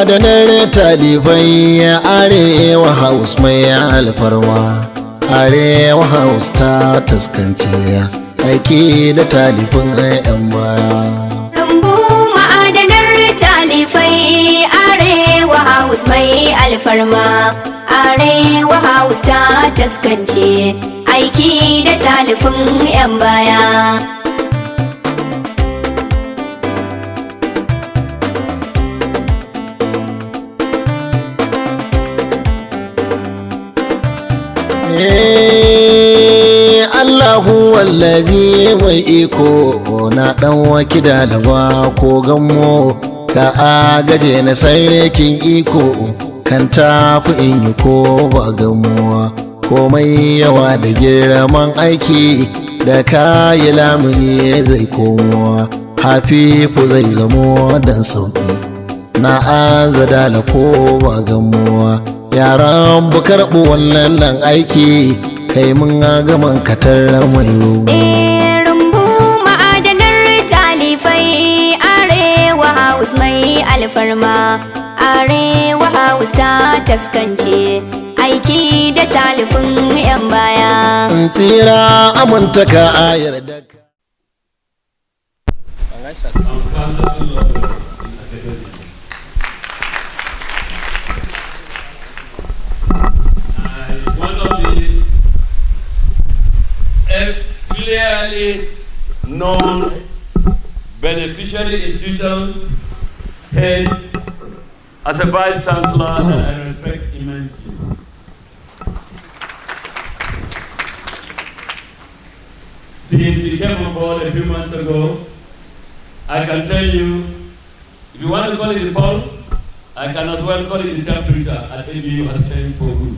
ma'adanar talifai Arewa House mai alfarma. Arewa House ta taskance aiki da talifin 'yan baya. Rumbu ma'adanar talifai Arewa House mai alfarma. Arewa House ta taskance aiki da talifin 'yan baya. Allahu wallazi mai iko na dan waki dalaba ko gammo ka agaje na sarkin iko kan tafi in yi ko ba gamuwa komai yawa da girman aiki da kayi lamuni zai komowa hafifu zai zamo dan sauki na azadala ko ba gamuwa yaran bu karɓi wannan nan aiki kai mun gaman katar mai rumbu ma'adanar talifai Arewa House mai alfarma. Arewa House ta taskance aiki da talifin 'yan baya. Tsira amintaka ayar da clearly known beneficiary institution head as a vice chancellor that I respect immensely. Since he came on board a few months ago, I can tell you, if you want to call it the pulse, I can as well call it the temperature at ABU has changed for good.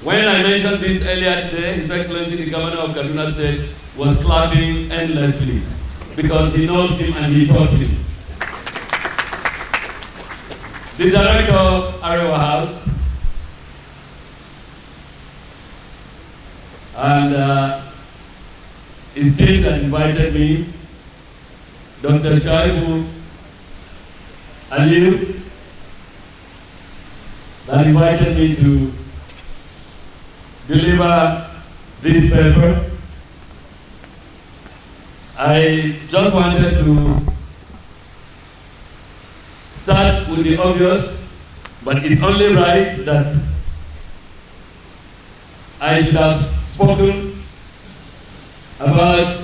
When I mentioned this earlier today, His Excellency the Governor of Kaduna State was clapping endlessly because he knows him and he taught him. The Director of Arewa House and his team that invited me, Dr. Shaibu Aliu, that invited me to deliver this paper. I just wanted to start with the obvious, but it's only right that I should have spoken about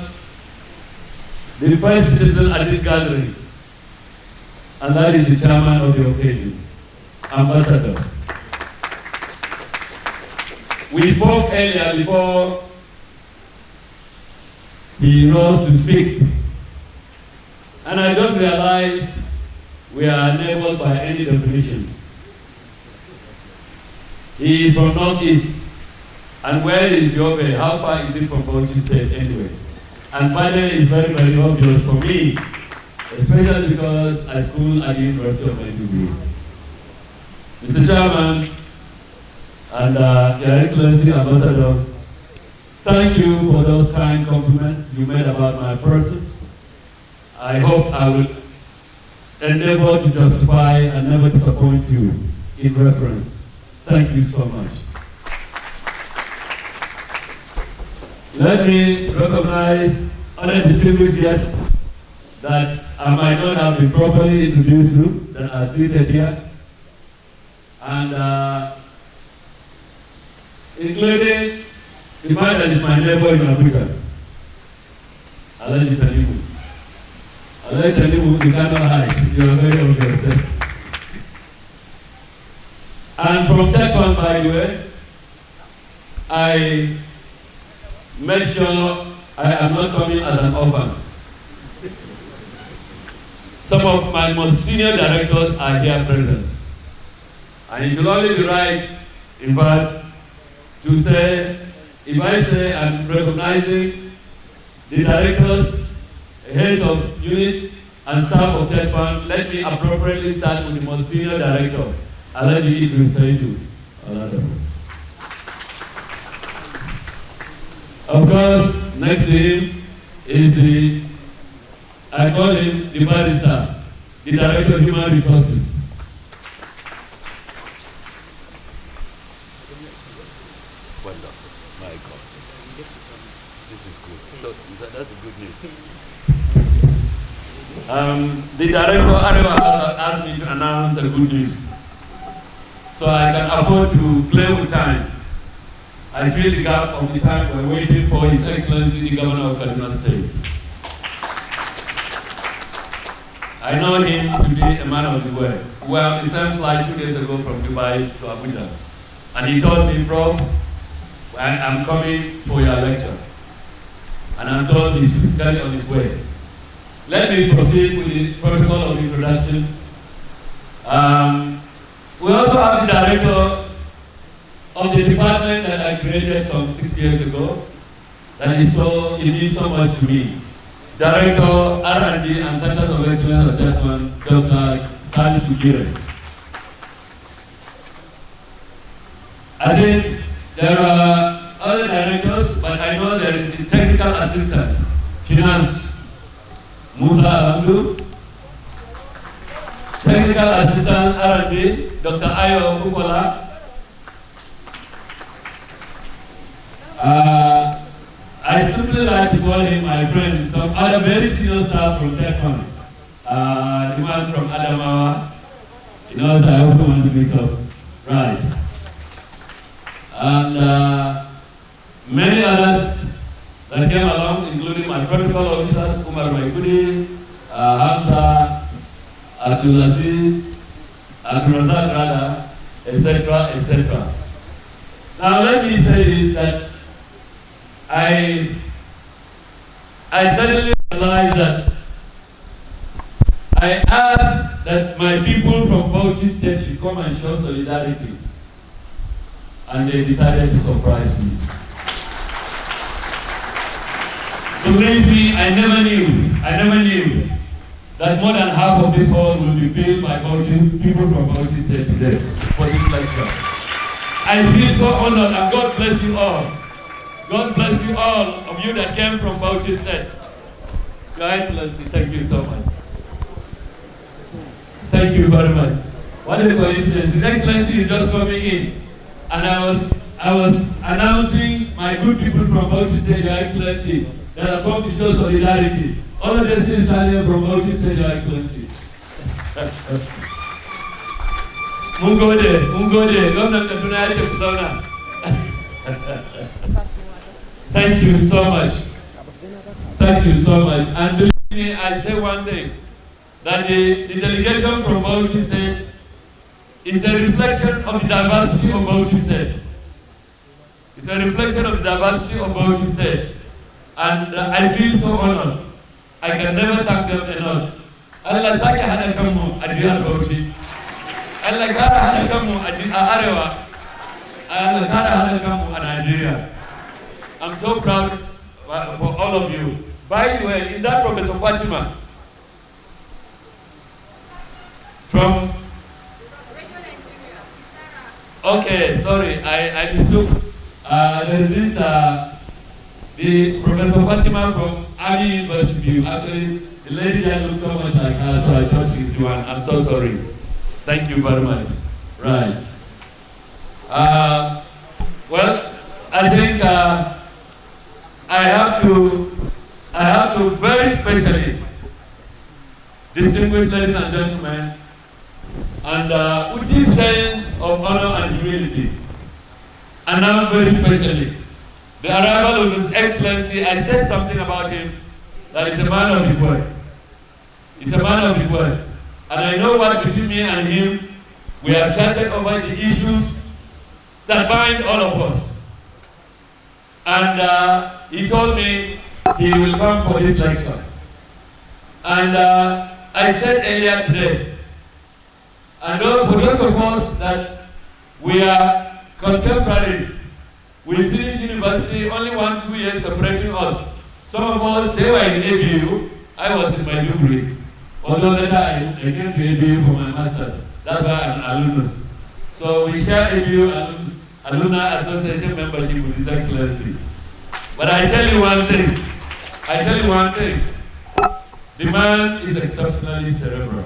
the first citizen at this gathering, and that is the chairman of the occasion, Ambassador. We spoke earlier before he rose to speak, and I just realized we are neighbors by any definition. He is from Northeast, and where is Yobe? How far is it from Bauchi State anyway? And finally, it's very, very obvious for me, especially because I school at the University of Maiduguri. Mr. Chairman, and Your Excellency Ambassador, thank you for those kind compliments you made about my person. I hope I will endeavor to justify and never disappoint you in reference. Thank you so much. Let me recognize other distinguished guests that I might not have been properly introduced to that are seated here. And including the man that is my neighbor in Africa, Alaji Tanimu. Alaji Tanimu, you cannot hide. You are very obvious. And from TEDFund, by the way, I make sure I am not coming as an orphan. Some of my most senior directors are here present. And it will only be right, in fact, to say, if I say I'm recognizing the directors, head of units, and staff of TEDFund, let me appropriately start with the most senior director, Alaji Idris Saidu. Of course, next to him is the I call him the barrister, the Director of Human Resources. Wonderful. My God. This is good. So that's a good news. The Director of Arewa has asked me to announce a good news. So I can afford to play with time. I feel the gap of the time we're waiting for His Excellency the Governor of Kaduna State. I know him to be a man of the words. We were on the same flight 2 days ago from Dubai to Abuja. And he told me, Prof, I'm coming for your lecture. And I'm told he's physically on his way. Let me proceed with the protocol of introduction. We also have the director of the department that I created some 6 years ago. That is so, it means so much to me. Director R&D and Centers of Excellence at TEDFund, Dr. Sali Sugire. I think there are other directors, but I know there is a technical assistant, finance, Musa Alamdu, technical assistant R&D, Dr. Ayo Bukola, I simply like to call him my friend. Some other very senior staff from TEDFund, the man from Adamawa, he knows I also want to mix up, right? And many others that came along, including my protocol officers, Umar Maikudi, Hamza, Abdulaziz, Abdulrazak Rada, etc., etc. Now let me say this, that I suddenly realized that I asked that my people from Bauchi State should come and show solidarity, and they decided to surprise me. Believe me, I never knew that more than half of this hall will be filled by people from Bauchi State today for this lecture. I feel so honored, and God bless you all. God bless you all of you that came from Bauchi State. Your Excellency, thank you so much. Thank you very much. What a coincidence. His Excellency is just coming in. And I was announcing my good people from Bauchi State, Your Excellency, that have come to show solidarity. All of them still standing from Bauchi State, Your Excellency. Mungode, Governor Kaduna ya ce ku zauna. Thank you so much. Thank you so much. And believe me, I say one thing, that the delegation from Bauchi State is a reflection of the diversity of Bauchi State. It's a reflection of the diversity of Bauchi State. And I feel so honored. I can never thank them enough. Allah sake hada kanmu a jihar Bauchi. Allah kara hada kanmu a Arewa. Allah kara hada kanmu a Nigeria. I'm so proud for all of you. By the way, is that Professor Fatima? From? Okay, sorry, I mistook. There is this, the Professor Fatima from Army University View. Actually, the lady that looks so much like her, so I thought she's the one. I'm so sorry. Thank you very much. Right. Well, I think I have to very specially distinguish, ladies and gentlemen, and with deep sense of honor and humility, announce very specially the arrival of His Excellency. I said something about him, that he's a man of his words. He's a man of his words. And I know what between me and him, we have chatted over the issues that bind all of us. And he told me he will come for this lecture. And I said earlier today, and for those of us that we are contemporaries, we finished university, only 1-2 years separating us. Some of us, they were in ABU, I was in my degree. Although later I came to ABU for my master's. That's why I'm an alumnus. So we share ABU and Alumni Association membership with His Excellency. But I tell you one thing. The man is exceptionally cerebral.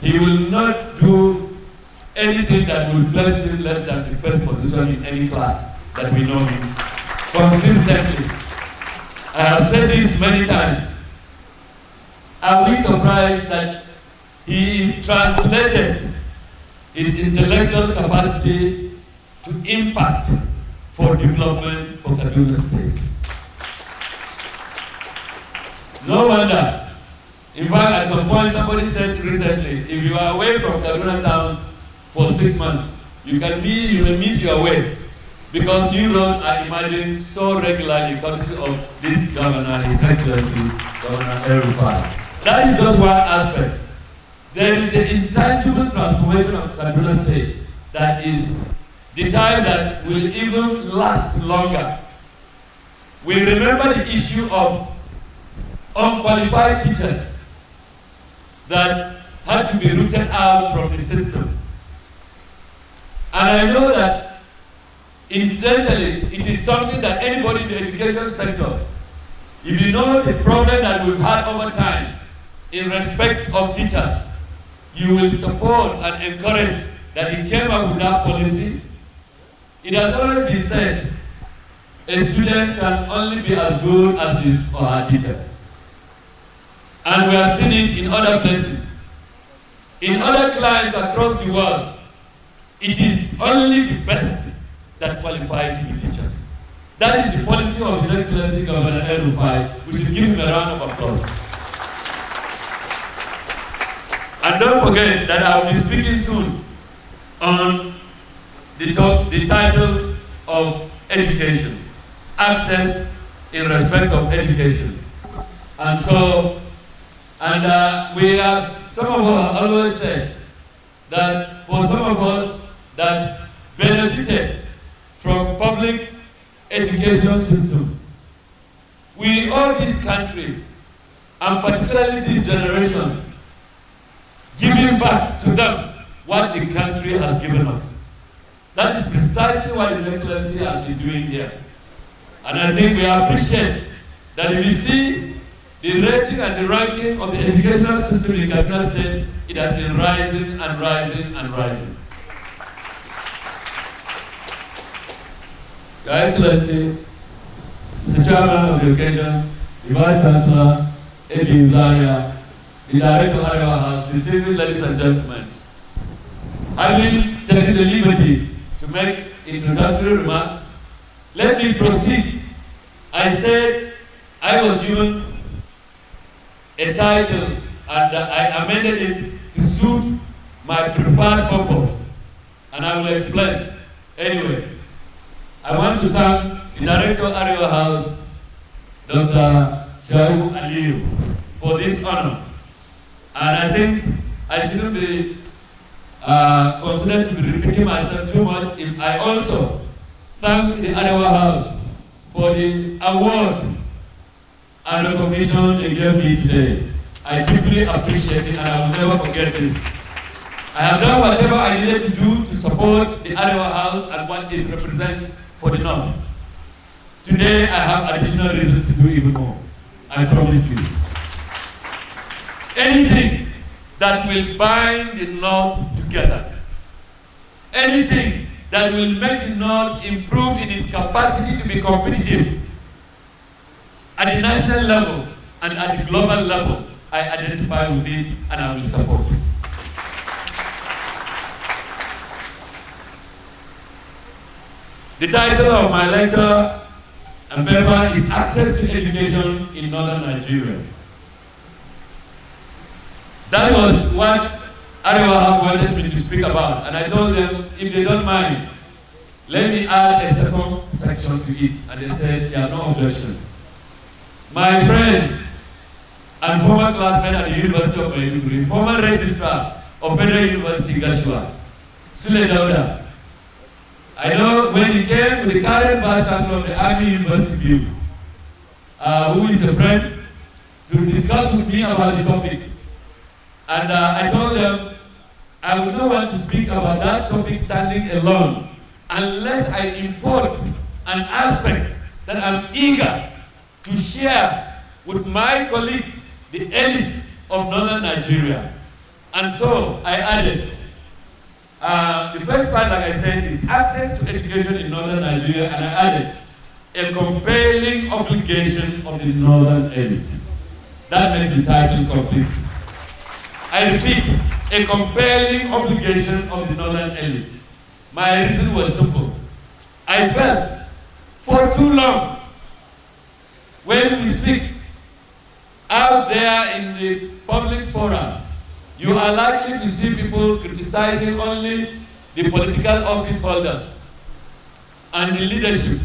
He will not do anything that will place him less than the first position in any class that we know him consistently. I have said this many times. Are we surprised that he is translated his intellectual capacity to impact for development for Kaduna State? No wonder. In fact, at some point, somebody said recently, if you are away from Kaduna town for 6 months, you will miss your way, because new roads are emerging so regularly courtesy of this governor, His Excellency, Governor Arewa. That is just one aspect. There is the intangible transformation of Kaduna State that is the time that will even last longer. We remember the issue of unqualified teachers that had to be rooted out from the system. And I know that, incidentally, it is something that anybody in the education sector, if you know the problem that we've had over time in respect of teachers, you will support and encourage that he came up with that policy. It has always been said, a student can only be as good as his or her teacher. And we have seen it in other places. In other climes across the world, it is only the best that qualify to be teachers. That is the policy of His Excellency Governor Arewa. We should give him a round of applause. And don't forget that I will be speaking soon on the title of education, access in respect of education. And so, we have, some of us have always said that for some of us that benefited from public education system, we owe this country, and particularly this generation, giving back to them what the country has given us. That is precisely what His Excellency has been doing here. And I think we appreciate that if you see the rating and the ranking of the educational system in Kaduna State, it has been rising and rising and rising. Your Excellency, the Chairman of the occasion, the Vice Chancellor, A.B. Zaria, the Director of Arewa House, distinguished ladies and gentlemen, having taken the liberty to make introductory remarks, let me proceed. I said I was given a title and I amended it to suit my preferred purpose, and I will explain. Anyway, I want to thank the Director of Arewa House, Dr. Shaibu Aliyu, for this honor. And I think I shouldn't be considered to be repeating myself too much if I also thank the Arewa House for the awards and recognition they gave me today. I deeply appreciate it, and I will never forget this. I have done whatever I needed to do to support the Arewa House and what it represents for the North. Today I have additional reason to do even more. I promise you. Anything that will bind the North together, anything that will make the North improve in its capacity to be competitive at the national level and at the global level, I identify with it and I will support it. The title of my lecture and paper is Access to Education in Northern Nigeria. That was what Arewa wanted me to speak about, and I told them, if they don't mind, let me add a second section to it, and they said they have no objection. My friend and former classmate at the University of Maiduguri, former registrar of Federal University Gashua, Sule Dauda, I know when he came with the current vice chancellor of the Army University View, who is a friend, to discuss with me about the topic. And I told them I would not want to speak about that topic standing alone unless I import an aspect that I'm eager to share with my colleagues, the elite of northern Nigeria. And so I added, the first part, like I said, is access to education in northern Nigeria, and I added a compelling obligation of the northern elite. That makes the title complete. I repeat, a compelling obligation of the northern elite. My reason was simple. I felt for too long, when we speak out there in the public forum, you are likely to see people criticizing only the political office holders and the leadership.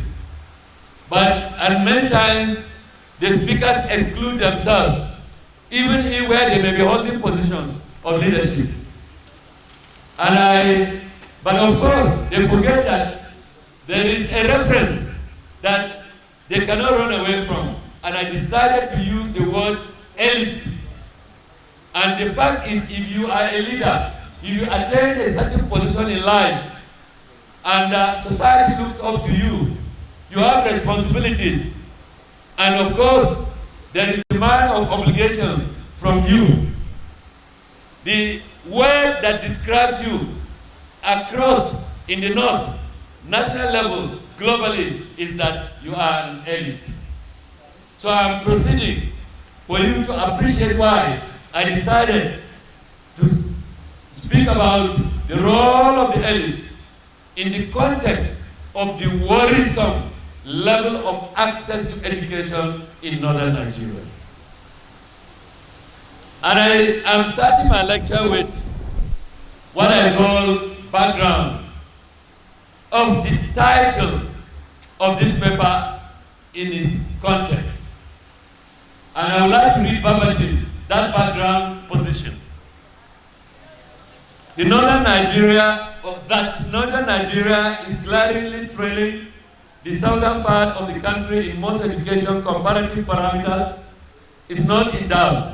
And many times, the speakers exclude themselves, even where they may be holding positions of leadership. But of course, they forget that there is a reference that they cannot run away from. And I decided to use the word elite. And the fact is, if you are a leader, if you attain a certain position in life, and society looks up to you, you have responsibilities. And of course, there is a demand of obligation from you. The word that describes you across in the north, national level, globally, is that you are an elite. So I'm proceeding for you to appreciate why I decided to speak about the role of the elite in the context of the worrisome level of access to education in northern Nigeria. And I am starting my lecture with what I call background of the title of this paper in its context. And I would like to read verbatim that background position. Northern Nigeria is glaringly trailing the southern part of the country in most education comparative parameters is not in doubt.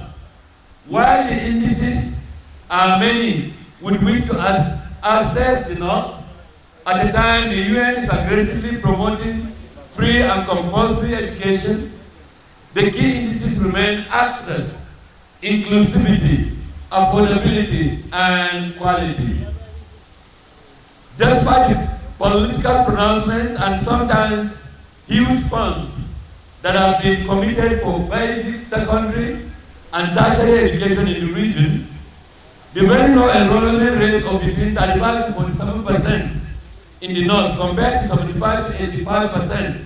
While the indices are many with which to assess the North, at the time the UN is aggressively promoting free and compulsory education, the key indices remain access, inclusivity, affordability, and quality. Despite the political pronouncements and sometimes huge funds that have been committed for basic, secondary, and tertiary education in the region, the very low enrollment rate of between 35 to 47% in the north compared to 75 to 85%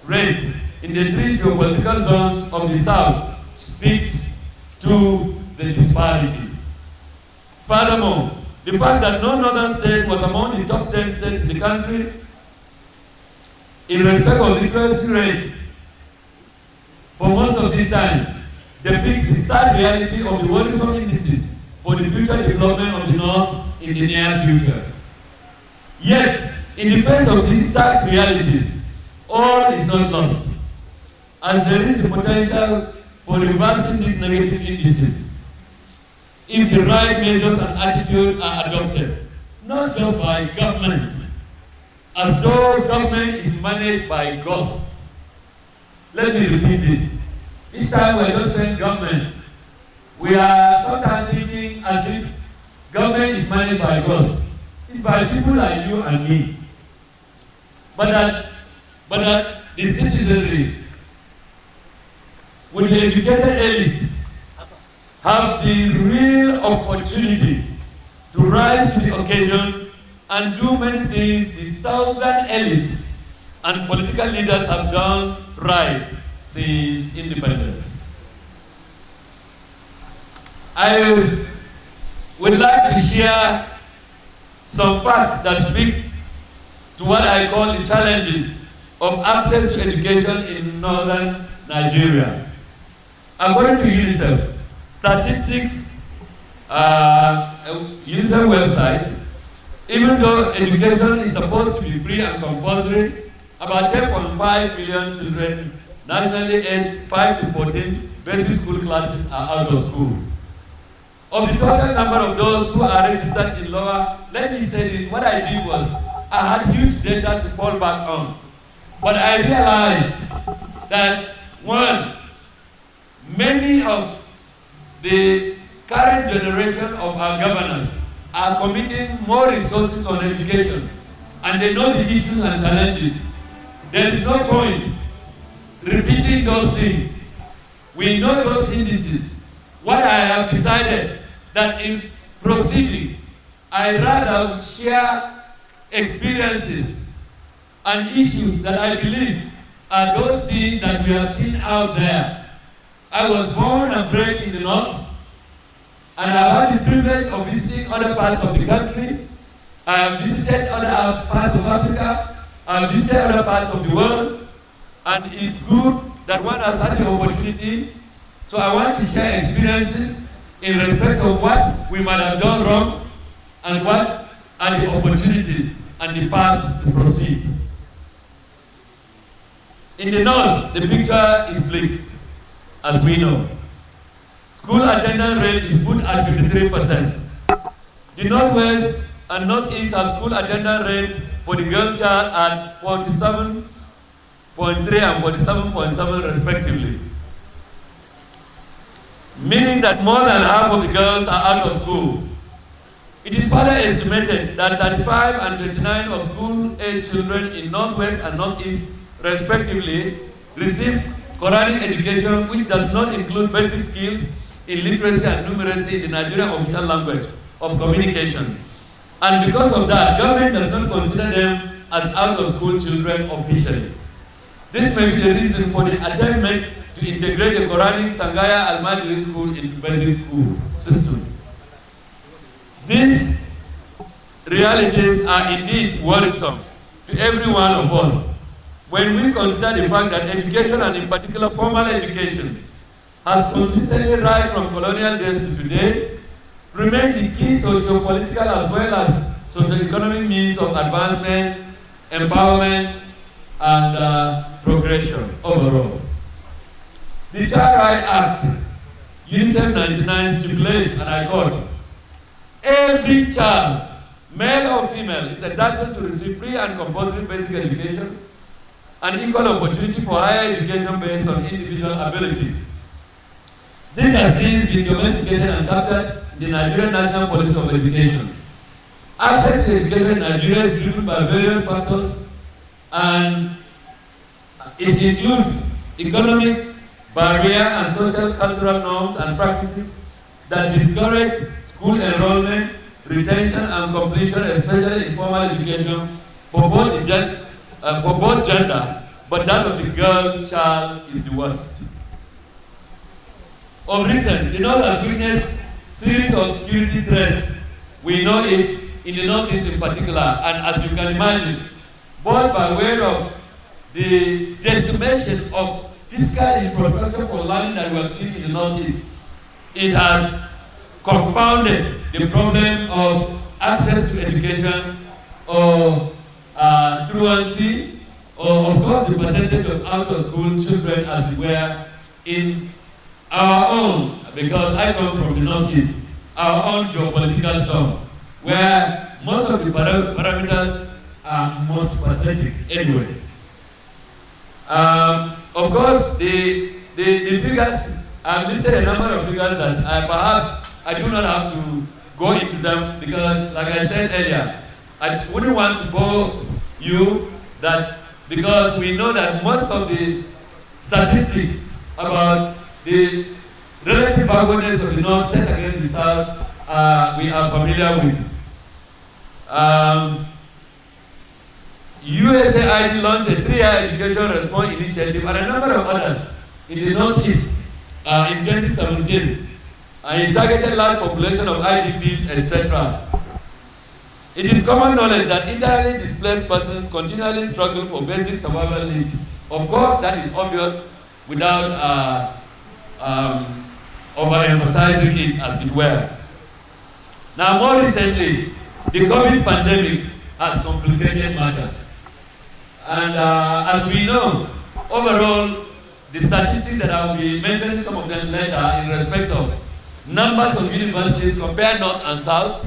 rates in the three geopolitical zones of the south speaks to the disparity. Furthermore, the fact that no northern state was among the top 10 states in the country in respect of literacy rate for most of this time depicts the sad reality of the worrisome indices for the future development of the North in the near future. Yet, in the face of these stark realities, all is not lost, as there is the potential for reversing these negative indices if the right measures and attitudes are adopted, not just by governments, as though government is managed by ghosts. Let me repeat this. Each time we are just saying government, we are sometimes thinking as if government is managed by ghosts. It's by people like you and me. But that the citizenry, with the educated elite, have the real opportunity to rise to the occasion and do many things the southern elites and political leaders have done right since independence. I would like to share some facts that speak to what I call the challenges of access to education in northern Nigeria. According to UNICEF, statistics, UNICEF website, even though education is supposed to be free and compulsory, about 10.5 million children nationally aged 5 to 14 basic school classes are out of school. Of the total number of those who are registered in lower, let me say this, what I did was, I had huge data to fall back on. But I realized that, one, Many of the current generation of our governors are committing more resources on education, and they know the issues and challenges. There is no point repeating those things. We know those indices. What I have decided that in proceeding, I rather share experiences and issues that I believe are those things that we have seen out there. I was born and bred in the north, and I've had the privilege of visiting other parts of the country. I have visited other parts of Africa. I have visited other parts of the world, and it's good that one has had the opportunity. So I want to share experiences in respect of what we might have done wrong and what are the opportunities and the path to proceed. In the north, the picture is bleak, as we know. School attendance rate is put at 53%. The northwest and northeast have school attendance rate for the girl child at 47.3 and 47.7 respectively. Meaning that more than half of the girls are out of school. It is further estimated that 35 and 29 of school-age children in northwest and northeast respectively receive Quranic education, which does not include basic skills in literacy and numeracy in the Nigerian official language of communication. And because of that, government does not consider them as out-of-school children officially. This may be the reason for the attempt to integrate the Quranic Sangaya Al-Majri school into basic school system. These realities are indeed worrisome to every one of us when we consider the fact that education, and in particular formal education, has consistently rise from colonial days to today, remain the key socio-political as well as socio-economic means of advancement, empowerment, and progression overall. The Child Rights Act, UNICEF 99 stipulates, and I quote, every child, male or female, is entitled to receive free and compulsory basic education and equal opportunity for higher education based on individual ability. This has since been domesticated and captured in the Nigerian National Policy of Education. Access to education in Nigeria is driven by various factors, and it includes economic barrier and social cultural norms and practices that discourage school enrollment, retention, and completion, especially in formal education for both gender, but that of the girl child is the worst. Of recent, the North has witnessed series of security threats. We know it in the Northeast in particular, and as you can imagine, both by way of the decimation of physical infrastructure for learning that we are seeing in the Northeast, it has compounded the problem of access to education or truancy, or of course the percentage of out-of-school children as we were in our own, because I come from the Northeast, our own geopolitical zone, where most of the parameters are most pathetic anyway. Of course, the figures, I've listed a number of figures that perhaps I do not have to go into them because, like I said earlier, I wouldn't want to bore you that, because we know that most of the statistics about the relative backwardness of the North set against the South we are familiar with. USAID launched a 3-year education response initiative and a number of others in the Northeast in 2017. It targeted large population of IDPs, etc. It is common knowledge that internally displaced persons continually struggle for basic survival needs. Of course, that is obvious without overemphasizing it, as it were. Now, more recently, the COVID pandemic has complicated matters. And as we know, overall, the statistics that I will be mentioning some of them later in respect of numbers of universities compare North and South.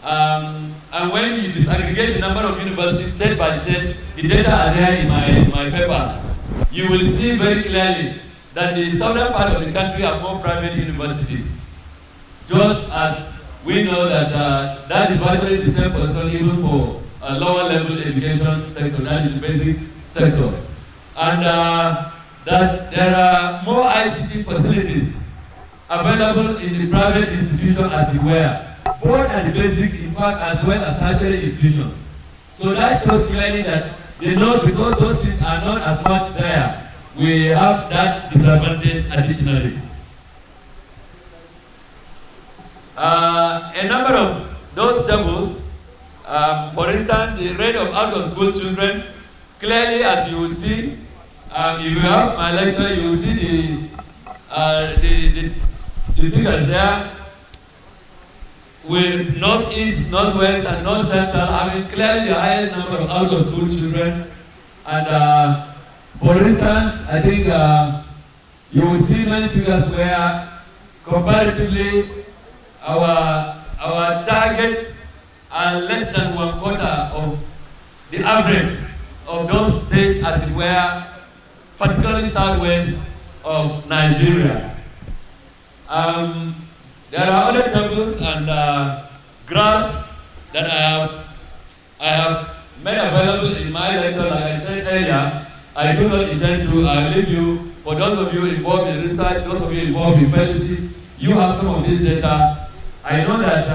And when you disaggregate the number of universities state by state, the data are there in my paper. You will see very clearly that the southern part of the country have more private universities. Just as we know that that is virtually the same position even for lower level education sector, that is the basic sector. And that there are more ICT facilities available in the private institution as you were, both at the basic, in fact, as well as tertiary institutions. So that shows clearly that they know because those things are not as much there, we have that disadvantage additionally. A number of those tables, for instance, the rate of out-of-school children, clearly as you will see, if you have my lecture, you will see the figures there with Northeast, Northwest, and North Central having clearly the highest number of out-of-school children. And for instance, I think you will see many figures where comparatively our target are less than 1/4 of the average of those states as it were, particularly southwest of Nigeria. There are other tables and graphs that I have made available in my lecture. Like I said earlier, I do not intend to leave you. For those of you involved in research, those of you involved in policy, you have some of this data. I know that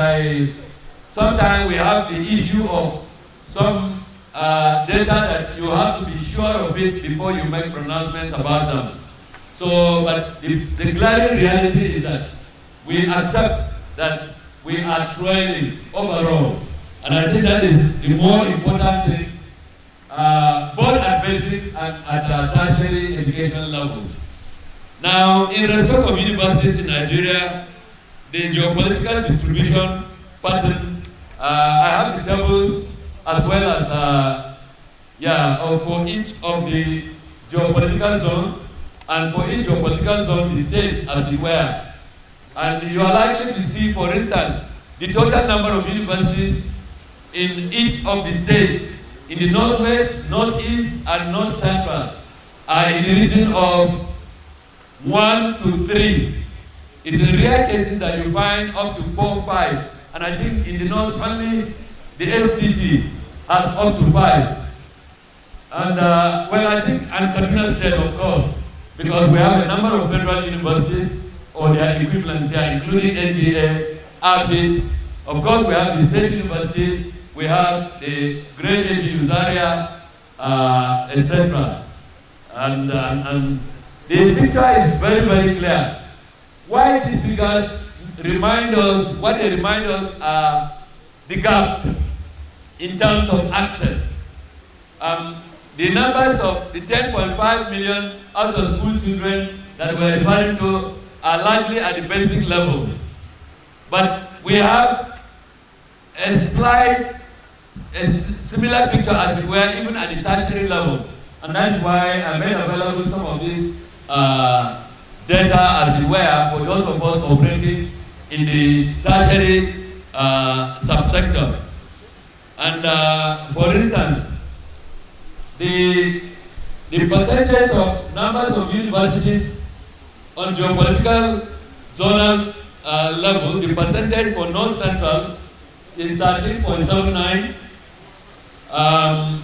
sometimes we have the issue of some data that you have to be sure of it before you make pronouncements about them. So, but the glaring reality is that we accept that we are trailing overall. And I think that is the more important thing, both at basic and at tertiary education levels. Now, in respect of universities in Nigeria, the geopolitical distribution pattern, I have the tables as well as, for each of the geopolitical zones, and for each geopolitical zone, the states as it were. And you are likely to see, for instance, the total number of universities in each of the states, in the Northwest, Northeast, and North Central, are in the region of 1 to 3. It's in rare cases that you find up to 4 or 5. And I think in the North, only the FCT has up to 5. And I think, and Kaduna State, of course, because we have a number of federal universities or their equivalents here, including NGA, AFID. Of course, we have the state university, we have the Great ABU, Zaria, etc. And the picture is very, very clear. Why these figures remind us, what they remind us are the gap in terms of access. The numbers of the 10.5 million out-of-school children that we're referring to are largely at the basic level. But we have a similar picture as it were even at the tertiary level. And that is why I made available some of this data as it were for those of us operating in the tertiary subsector. And for instance, the percentage of numbers of universities on geopolitical zonal level, the percentage for North Central is 13.79,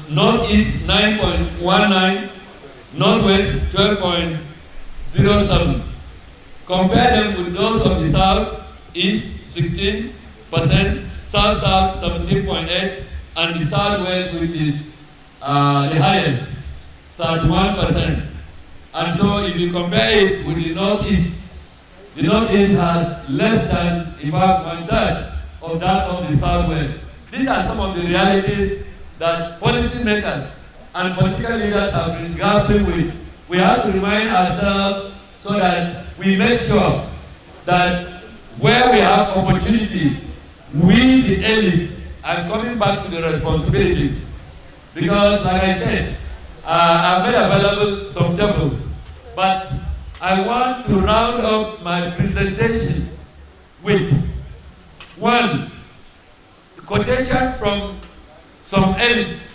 Northeast 9.19, Northwest 12.07. Compare them with those of the South, East 16%, South 17.8, and the Southwest, which is the highest, 31%. And so if you compare it with the Northeast has less than, in fact, 1/3 of that of the Southwest. These are some of the realities that policymakers and political leaders have been grappling with. We have to remind ourselves so that we make sure that where we have opportunity, we, the elites, are coming back to the responsibilities. Because, like I said, I've made available some tables, but I want to round up my presentation with one quotation from some elites,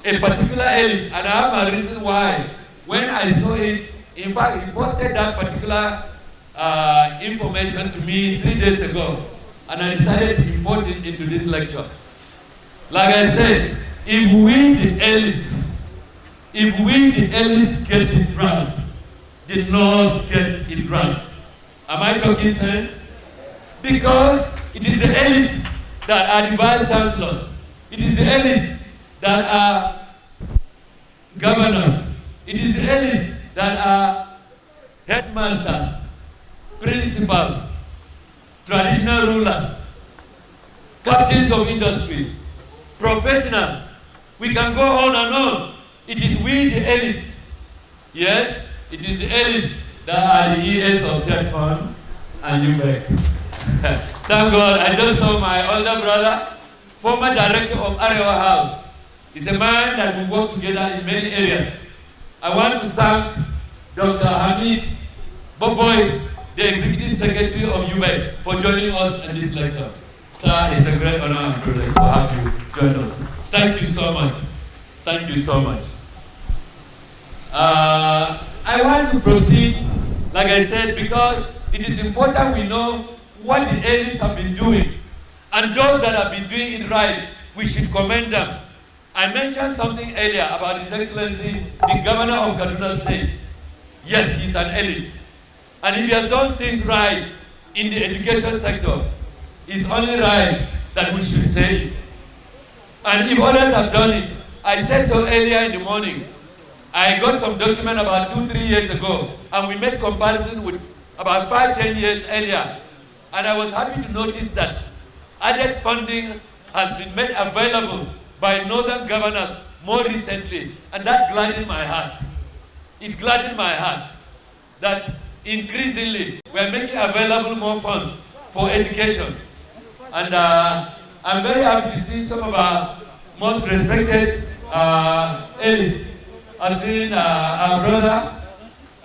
a particular elite, and I have a reason why. When I saw it In fact, he posted that particular information to me 3 days ago, and I decided to import it into this lecture. Like I said, if we the elites get it right, the North gets it right. Am I talking sense? Because it is the elites that are the vice chancellors. It is the elites that are governors. It is the elites that are headmasters, principals, traditional rulers, captains of industry, professionals. We can go on and on. It is we the elites. Yes, it is the elites that are the EAs of TEDFund and UBEC. Thank God, I just saw my older brother, former director of Arewa House. He's a man that we work together in many areas. I want to thank Dr. Hamid Boboy, the Executive Secretary of UBEC, for joining us in this lecture. Sir, it's a great honor and privilege to have you join us. Thank you so much. Thank you so much. I want to proceed, like I said, because it is important we know what the elites have been doing. And those that have been doing it right, we should commend them. I mentioned something earlier about His Excellency, the Governor of Kaduna State. Yes, he's an elite. And if he has done things right in the education sector, it's only right that we should say it. And if others have done it, I said so earlier in the morning, I got some document about 2-3 years ago, and we made comparison with about 5-10 years earlier. And I was happy to notice that added funding has been made available by northern governors more recently, and that gladdened my heart. It gladdened my heart that increasingly we are making available more funds for education. And I'm very happy to see some of our most respected elites. I've seen our brother.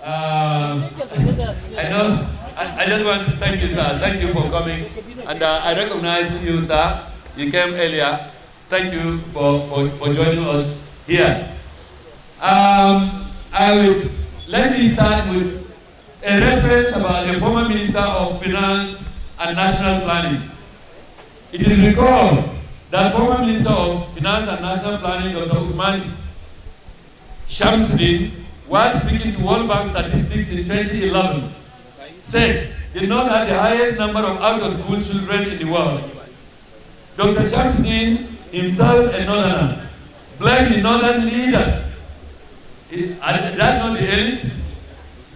I know. I just want to thank you, sir. Thank you for coming. And I recognize you, sir. You came earlier. Thank you for joining us here. Let me start with a reference about the former Minister of Finance and National Planning. It is recalled that former Minister of Finance and National Planning, Dr. Usman Shamsuddin, while speaking to World Bank statistics in 2011, said the North had the highest number of out-of-school children in the world. Dr. Shamsuddin, himself a Northerner, blamed the Northern leaders, and that's not the elites,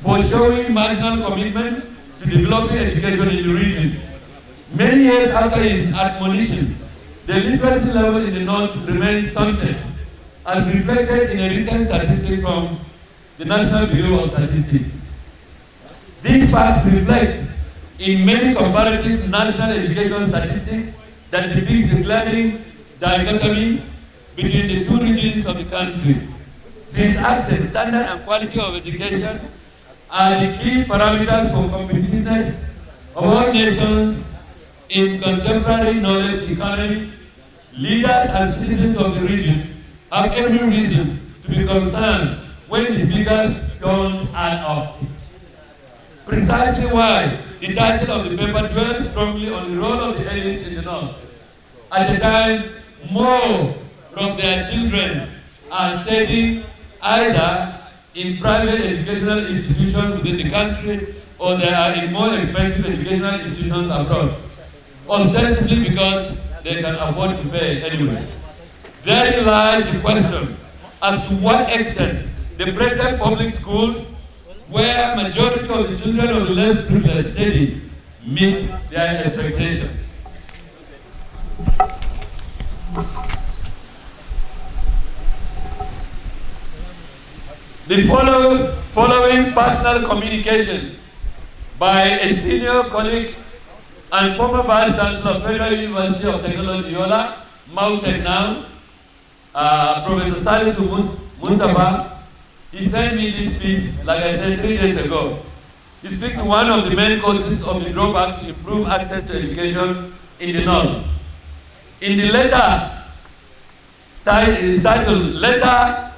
for showing marginal commitment to developing education in the region. Many years after his admonition, the literacy level in the North remains stunted, as reflected in a recent statistic from the National Bureau of Statistics. These facts reflect in many comparative national education statistics that depict the glaring dichotomy between the two regions of the country. Since access, standard, and quality of education are the key parameters for competitiveness of all nations in contemporary knowledge economy, leaders and citizens of the region have every reason to be concerned when the figures don't add up. Precisely why the title of the paper dwells strongly on the role of the elites in the North. At the time, more of their children are studying either in private educational institutions within the country, or they are in more expensive educational institutions abroad, ostensibly because they can afford to pay anyway. There lies the question as to what extent the present public schools, where majority of the children of the less privileged study, meet their expectations. The following personal communication by a senior colleague and former Vice Chancellor of Federal University of Technology, Yola, Mountain now, Professor Salisu Mustafa, he sent me this piece, like I said, 3 days ago. He speaks to one of the main causes of the drawback to improve access to education in the North. In the letter titled Letter,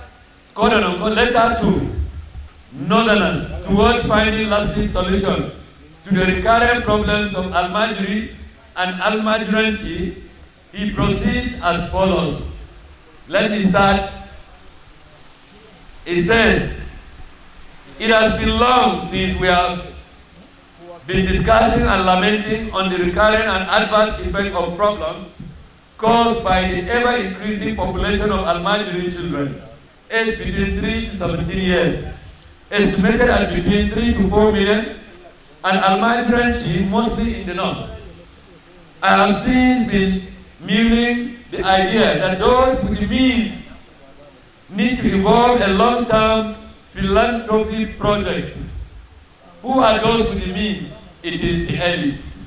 quote unquote, Letter 2, Northerners toward finding lasting solutions to the recurrent problems of Almajiri and Almajiranchi, he proceeds as follows. Let me start. It says, it has been long since we have been discussing and lamenting on the recurrent and adverse effect of problems caused by the ever-increasing population of Almajiri children aged between 3 to 17 years, estimated at between 3 to 4 million, and Almajiranchi mostly in the north. I have since been mulling the idea that those with the means need to evolve a long-term philanthropy project. Who are those with the means? It is the elites.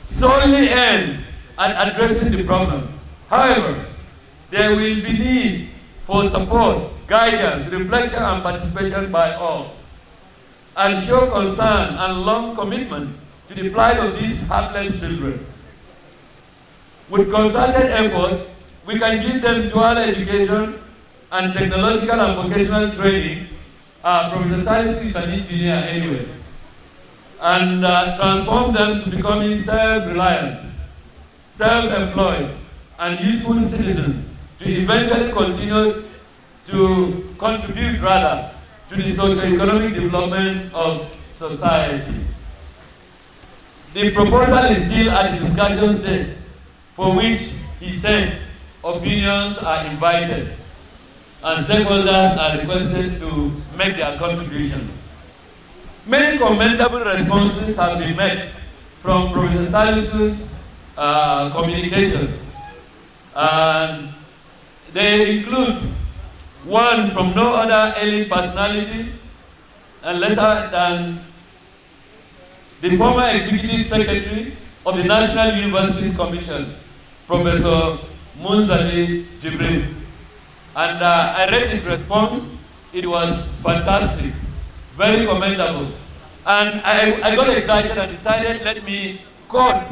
Solely aim at addressing the problems. However, there will be need for support, guidance, reflection, and participation by all, and show concern and long commitment to the plight of these helpless children. With concerted effort, we can give them dual education and technological and vocational training. Professor Salisu is an engineer anyway. And transform them to becoming self-reliant, self-employed, and useful citizens to eventually continue to contribute rather to the socio-economic development of society. The proposal is still at the discussion stage, for which he said opinions are invited and stakeholders are requested to make their contributions. Many commendable responses have been made from Professor Salisu's communication, and they include one from no other elite personality and lesser than the former executive secretary of the National Universities Commission, Professor Munzali Jibril. And I read his response. It was fantastic, very commendable. And I got excited and decided, let me quote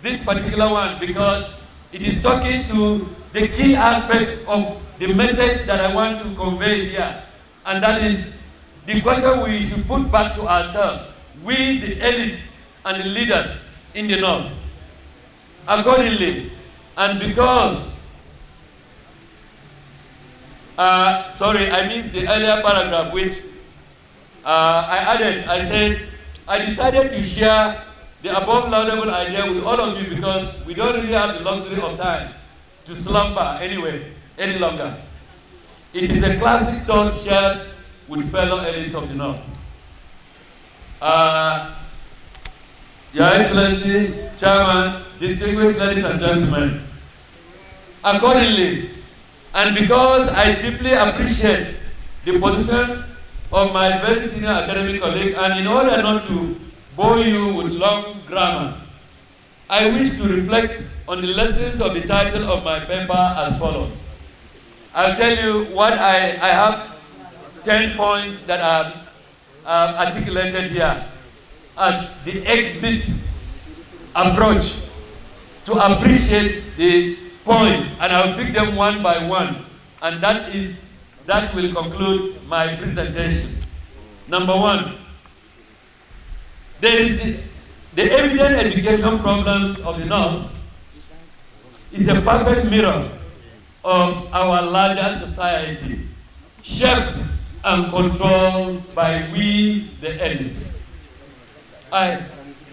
this particular one because it is talking to the key aspect of the message that I want to convey here. And that is the question we should put back to ourselves, we the elites and the leaders in the north. Accordingly, and because, sorry, I missed the earlier paragraph which I added. I said, I decided to share the above laudable idea with all of you because we don't really have the luxury of time to slumber any longer. It is a classic thought shared with fellow elites of the north. Your Excellency, Chairman, distinguished ladies and gentlemen, accordingly, and because I deeply appreciate the position of my very senior academic colleague, and in order not to bore you with long grammar, I wish to reflect on the lessons of the title of my paper as follows. I'll tell you what I have 10 points that are articulated here as the exit approach to appreciate the points, and I'll pick them one by one, and that will conclude my presentation. Number one, there is the evident education problems of the North is a perfect mirror of our larger society, shaped and controlled by we, the elites. I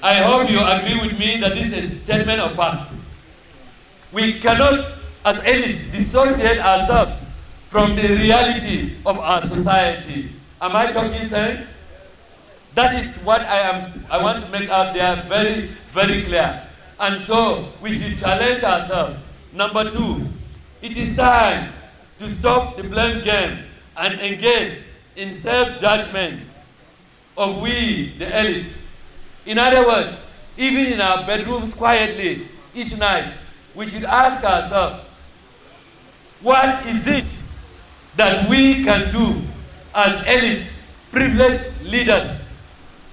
hope you agree with me that this is a statement of fact. We cannot, as elites, dissociate ourselves from the reality of our society. Am I talking sense? That is what I want to make out there very, very clear. And so we should challenge ourselves. Number two, it is time to stop the blame game and engage in self-judgment of we, the elites. In other words, even in our bedrooms quietly each night, we should ask ourselves, what is it that we can do as elites, privileged leaders,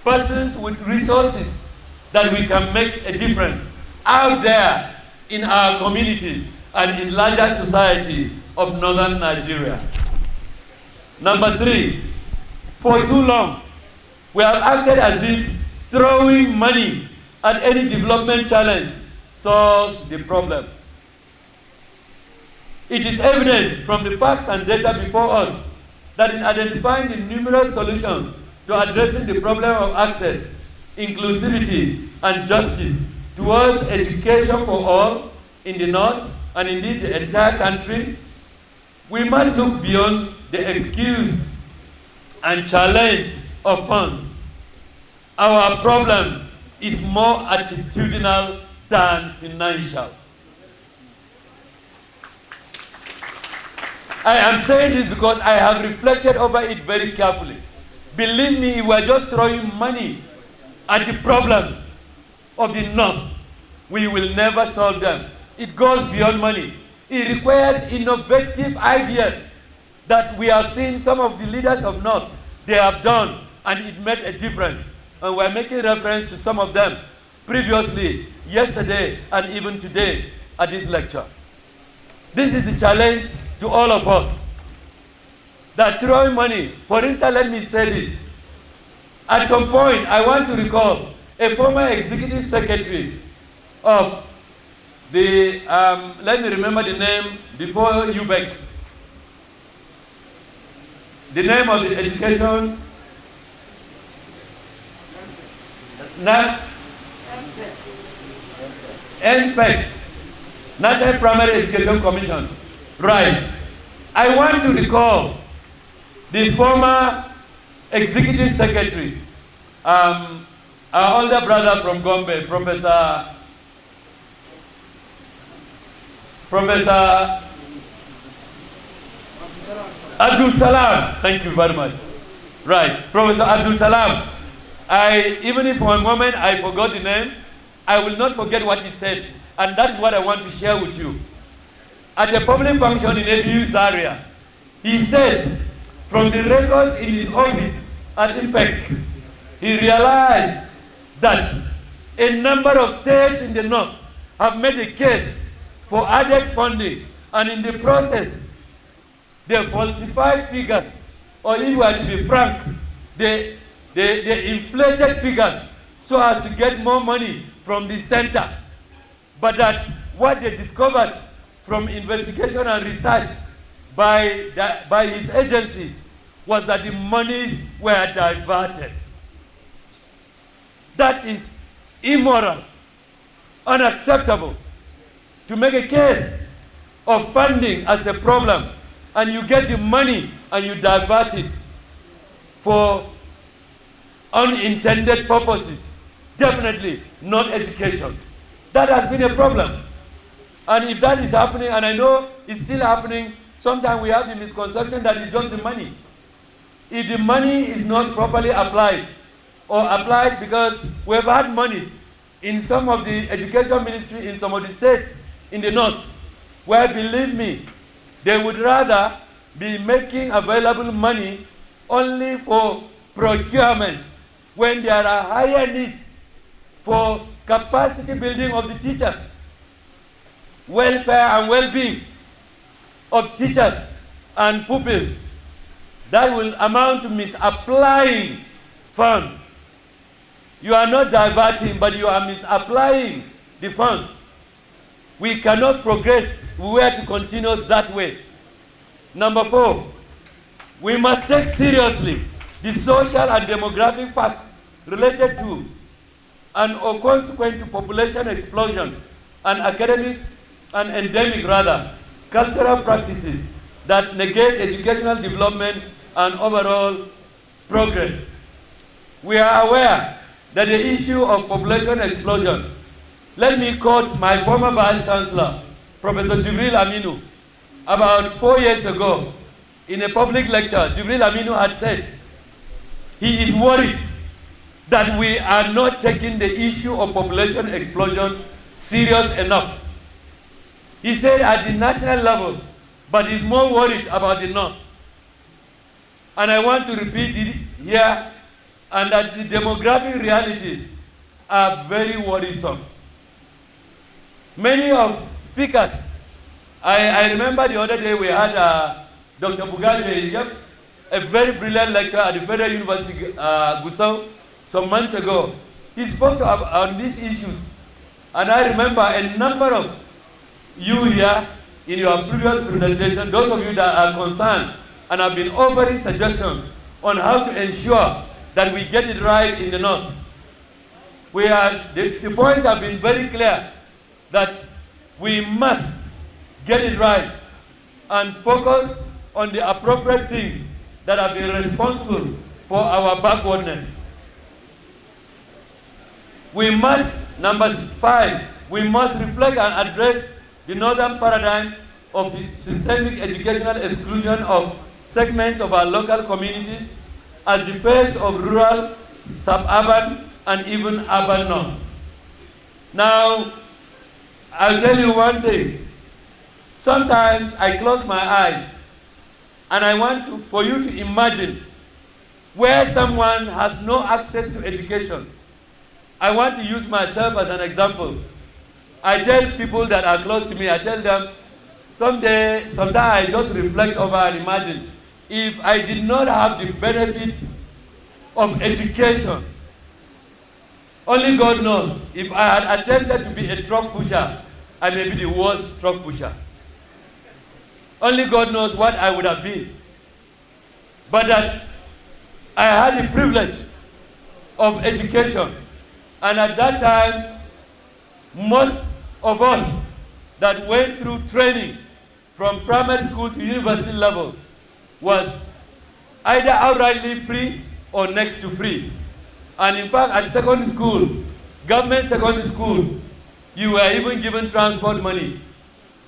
persons with resources, that we can make a difference out there in our communities and in larger society of northern Nigeria. Number three, for too long, we have acted as if throwing money at any development challenge solves the problem. It is evident from the facts and data before us that in identifying the numerous solutions to addressing the problem of access, inclusivity, and justice towards education for all in the North and indeed the entire country, we must look beyond the excuse and challenge of funds. Our problem is more attitudinal than financial. I am saying this because I have reflected over it very carefully. Believe me, we are just throwing money at the problems of the North. We will never solve them. It goes beyond money. It requires innovative ideas that we have seen some of the leaders of North, they have done, and it made a difference. And we're making reference to some of them previously, yesterday, and even today at this lecture. This is the challenge to all of us. That throwing money, for instance, let me say this. At some point, I want to recall a former executive secretary of the, let me remember the name before UBEC. The name of the education, NPEC, National Primary Education Commission. Right. I want to recall the former executive secretary, our older brother from Gombe, Professor Abdul Salam. Thank you very much. Right, Professor Abdul Salam. Even if for a moment I forgot the name, I will not forget what he said, and that is what I want to share with you. At a public function in ABU's area, he said, from the records in his office at IMPEC, he realized that a number of states in the North have made a case for added funding, and in the process, they falsified figures, or if we are to be frank, they inflated figures so as to get more money from the center. But that what they discovered from investigation and research by his agency was that the monies were diverted. That is immoral, unacceptable. To make a case of funding as a problem, and you get the money and you divert it for unintended purposes, definitely not education. That has been a problem. And if that is happening, and I know it's still happening, sometimes we have the misconception that it's just the money. If the money is not properly applied, or applied because we've had monies in some of the education ministry in some of the states in the North, where, believe me, they would rather be making available money only for procurement when there are higher needs for capacity building of the teachers, welfare and well-being of teachers and pupils. That will amount to misapplying funds. You are not diverting, but you are misapplying the funds. We cannot progress. We were to continue that way. Number 4, we must take seriously the social and demographic facts related to and or consequent to population explosion and academic and endemic cultural practices that negate educational development and overall progress. We are aware that the issue of population explosion, let me quote my former Vice Chancellor, Professor Jibril Aminu, about 4 years ago, in a public lecture. Jibril Aminu had said he is worried that we are not taking the issue of population explosion serious enough. He said at the national level, but he's more worried about the North. And I want to repeat it here, and that the demographic realities are very worrisome. Many of speakers, I remember the other day we had Dr. Bugali gave a very brilliant lecturer at the Federal University, Gusau, some months ago. He spoke on these issues. And I remember a number of you here in your previous presentation, those of you that are concerned and have been offering suggestions on how to ensure that we get it right in the North. The points have been very clear that we must get it right and focus on the appropriate things that have been responsible for our backwardness. We must, number 5, we must reflect and address the northern paradigm of the systemic educational exclusion of segments of our local communities as the face of rural, suburban, and even urban North. Now, I'll tell you one thing. Sometimes I close my eyes and I want for you to imagine where someone has no access to education. I want to use myself as an example. I tell people that are close to me, I tell them, sometimes I just reflect over and imagine, if I did not have the benefit of education, only God knows, if I had attempted to be a truck pusher, I may be the worst truck pusher. Only God knows what I would have been. But that I had the privilege of education. And at that time, most of us that went through training from primary school to university level was either outrightly free or next to free. And in fact, at secondary school, government secondary school, you were even given transport money.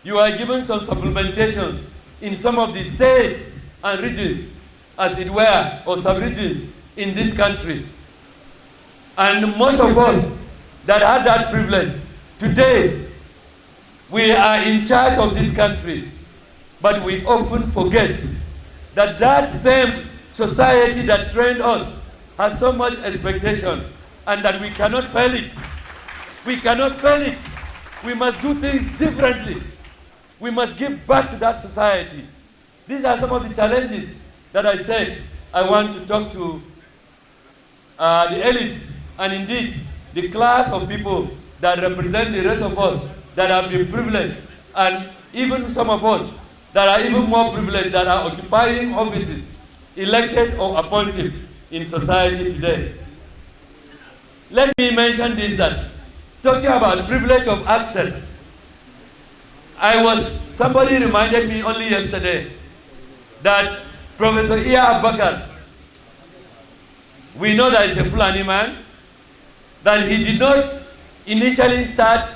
You were given some supplementations in some of the states and regions, as it were, or sub-regions in this country. And most of us that had that privilege, today, we are in charge of this country. But we often forget that that same society that trained us has so much expectation and that we cannot fail it. We cannot fail it. We must do things differently. We must give back to that society. These are some of the challenges that I said I want to talk to the elites and indeed the class of people that represent the rest of us that have been privileged, and even some of us that are even more privileged that are occupying offices, elected or appointed in society today. Let me mention this, that talking about privilege of access, somebody reminded me only yesterday that Professor Elias Bakar, we know that he's a Fulani man, that he did not initially start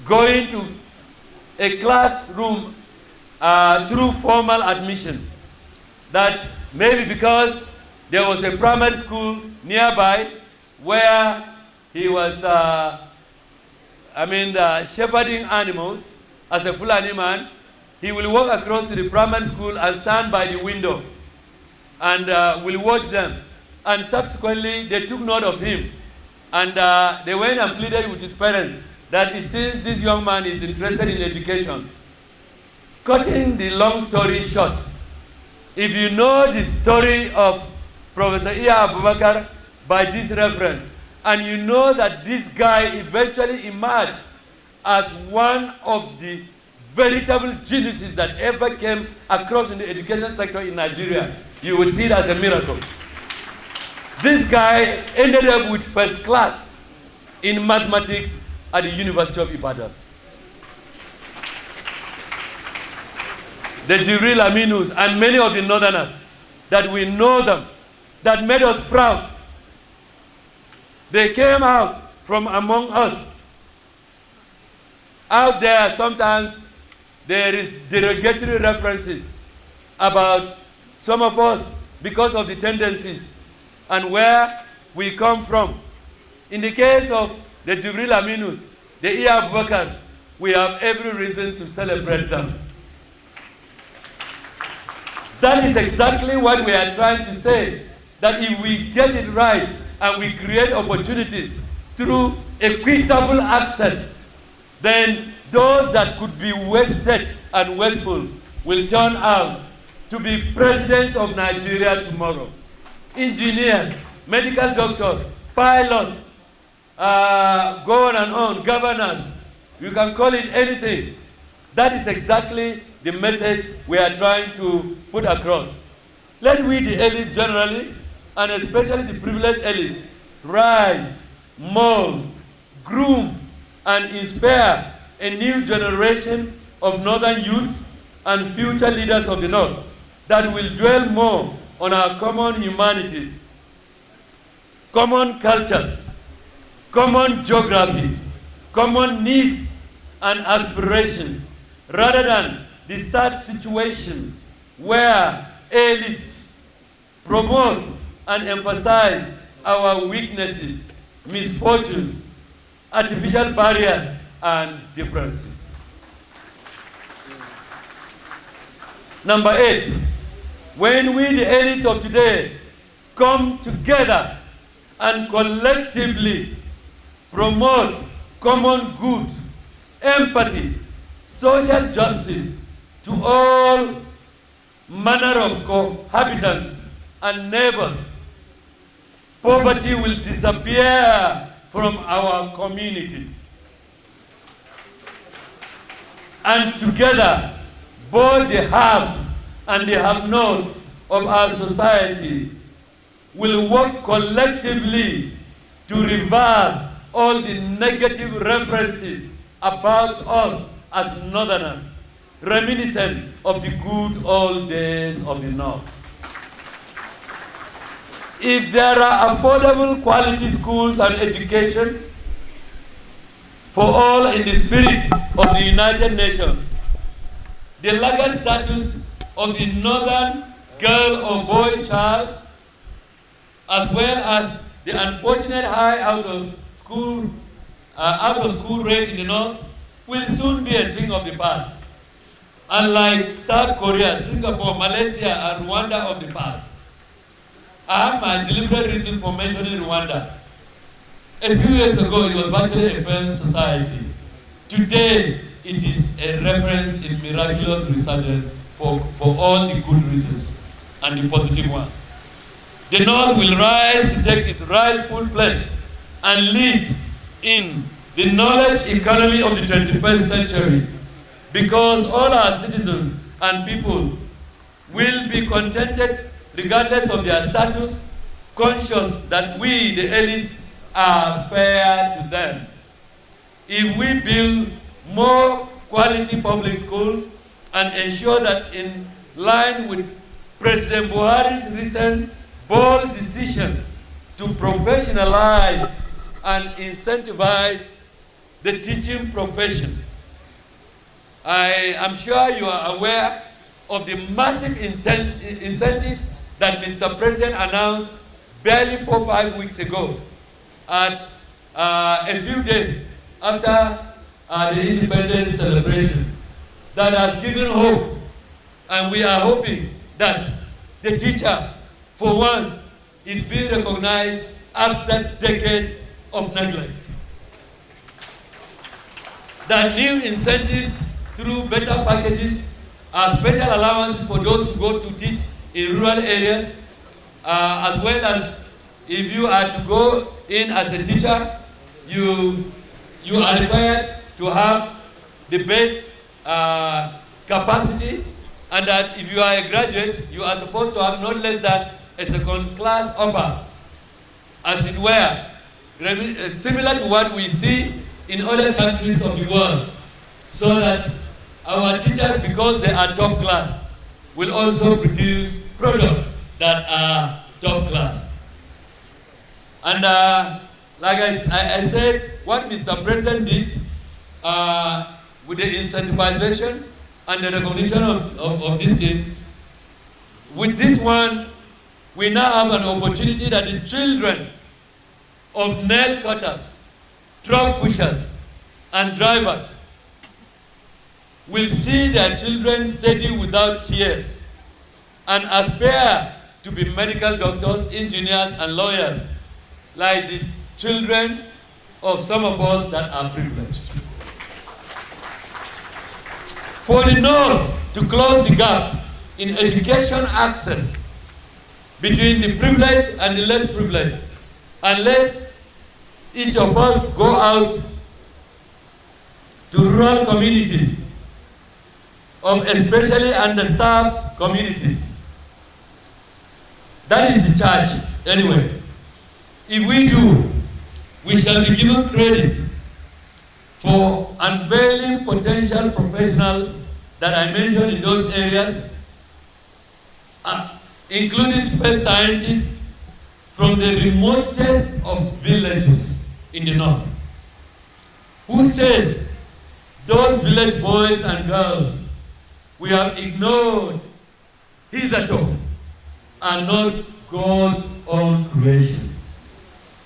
going to a classroom through formal admission. That maybe because there was a primary school nearby where he was shepherding animals as a Fulani man, he will walk across to the primary school and stand by the window and will watch them. And subsequently, they took note of him. And they went and pleaded with his parents that it seems this young man is interested in education. Cutting the long story short, if you know the story of Professor Elias Abubakar by this reference, and you know that this guy eventually emerged as one of the veritable geniuses that ever came across in the education sector in Nigeria, you will see it as a miracle. This guy ended up with first class in mathematics at the University of Ibadan. The Jibril Aminus and many of the Northerners that we know them, that made us proud, they came out from among us. Out there, sometimes there is derogatory references about some of us because of the tendencies and where we come from. In the case of the Jibril Aminus, the Elias Abubakar, we have every reason to celebrate them. That is exactly what we are trying to say, that if we get it right and we create opportunities through equitable access, then those that could be wasted and wasteful will turn out to be presidents of Nigeria tomorrow. Engineers, medical doctors, pilots, go on and on, governors, you can call it anything. That is exactly the message we are trying to put across. Let we, the elites generally, and especially the privileged elites, rise, mold, groom, and inspire a new generation of northern youths and future leaders of the North that will dwell more on our common humanities, common cultures, common geography, common needs and aspirations, rather than the sad situation where elites promote and emphasize our weaknesses, misfortunes, artificial barriers, and differences. Number 8, when we, the elites of today, come together and collectively promote common good, empathy, social justice to all manner of cohabitants and neighbors, poverty will disappear from our communities. And together, both the haves and the have-nots of our society will work collectively to reverse all the negative references about us as Northerners, reminiscent of the good old days of the North. If there are affordable quality schools and education for all in the spirit of the United Nations, the legal status of the northern girl or boy child, as well as the unfortunate high out of school rate in the North, will soon be a thing of the past. Unlike South Korea, Singapore, Malaysia, and Rwanda of the past. I have my deliberate reason for mentioning Rwanda. A few years ago, it was virtually a failed society. Today, it is a reference in miraculous resurgence for all the good reasons and the positive ones. The North will rise to take its rightful place and lead in the knowledge economy of the 21st century, because all our citizens and people will be contented regardless of their status, conscious that we, the elites, are fair to them. If we build more quality public schools and ensure that, in line with President Buhari's recent bold decision to professionalize and incentivize the teaching profession, I am sure you are aware of the massive incentives that Mr. President announced barely 4 or 5 weeks ago, at a few days after the independence celebration, that has given hope. And we are hoping that the teacher, for once, is being recognized after decades of neglect. That new incentives through better packages, special allowances for those to go to teach in rural areas, as well as if you are to go in as a teacher, you are required to have the base capacity, and that if you are a graduate, you are supposed to have not less than a second class offer, as it were, similar to what we see in other countries of the world, so that our teachers, because they are top class, will also produce products that are top class. And like I said, what Mr. President did with the incentivization and the recognition of this thing, with this one, we now have an opportunity that the children of nail cutters, truck pushers, and drivers will see their children study without tears and aspire to be medical doctors, engineers, and lawyers, like the children of some of us that are privileged. for the North to close the gap in education access between the privileged and the less privileged, and let each of us go out to rural communities of especially underserved communities. That is the charge, anyway. If we do, we shall be given credit for unveiling potential professionals that I mentioned in those areas, including space scientists from the remotest of villages in the north. Who says those village boys and girls we have ignored hitherto are not God's own creation,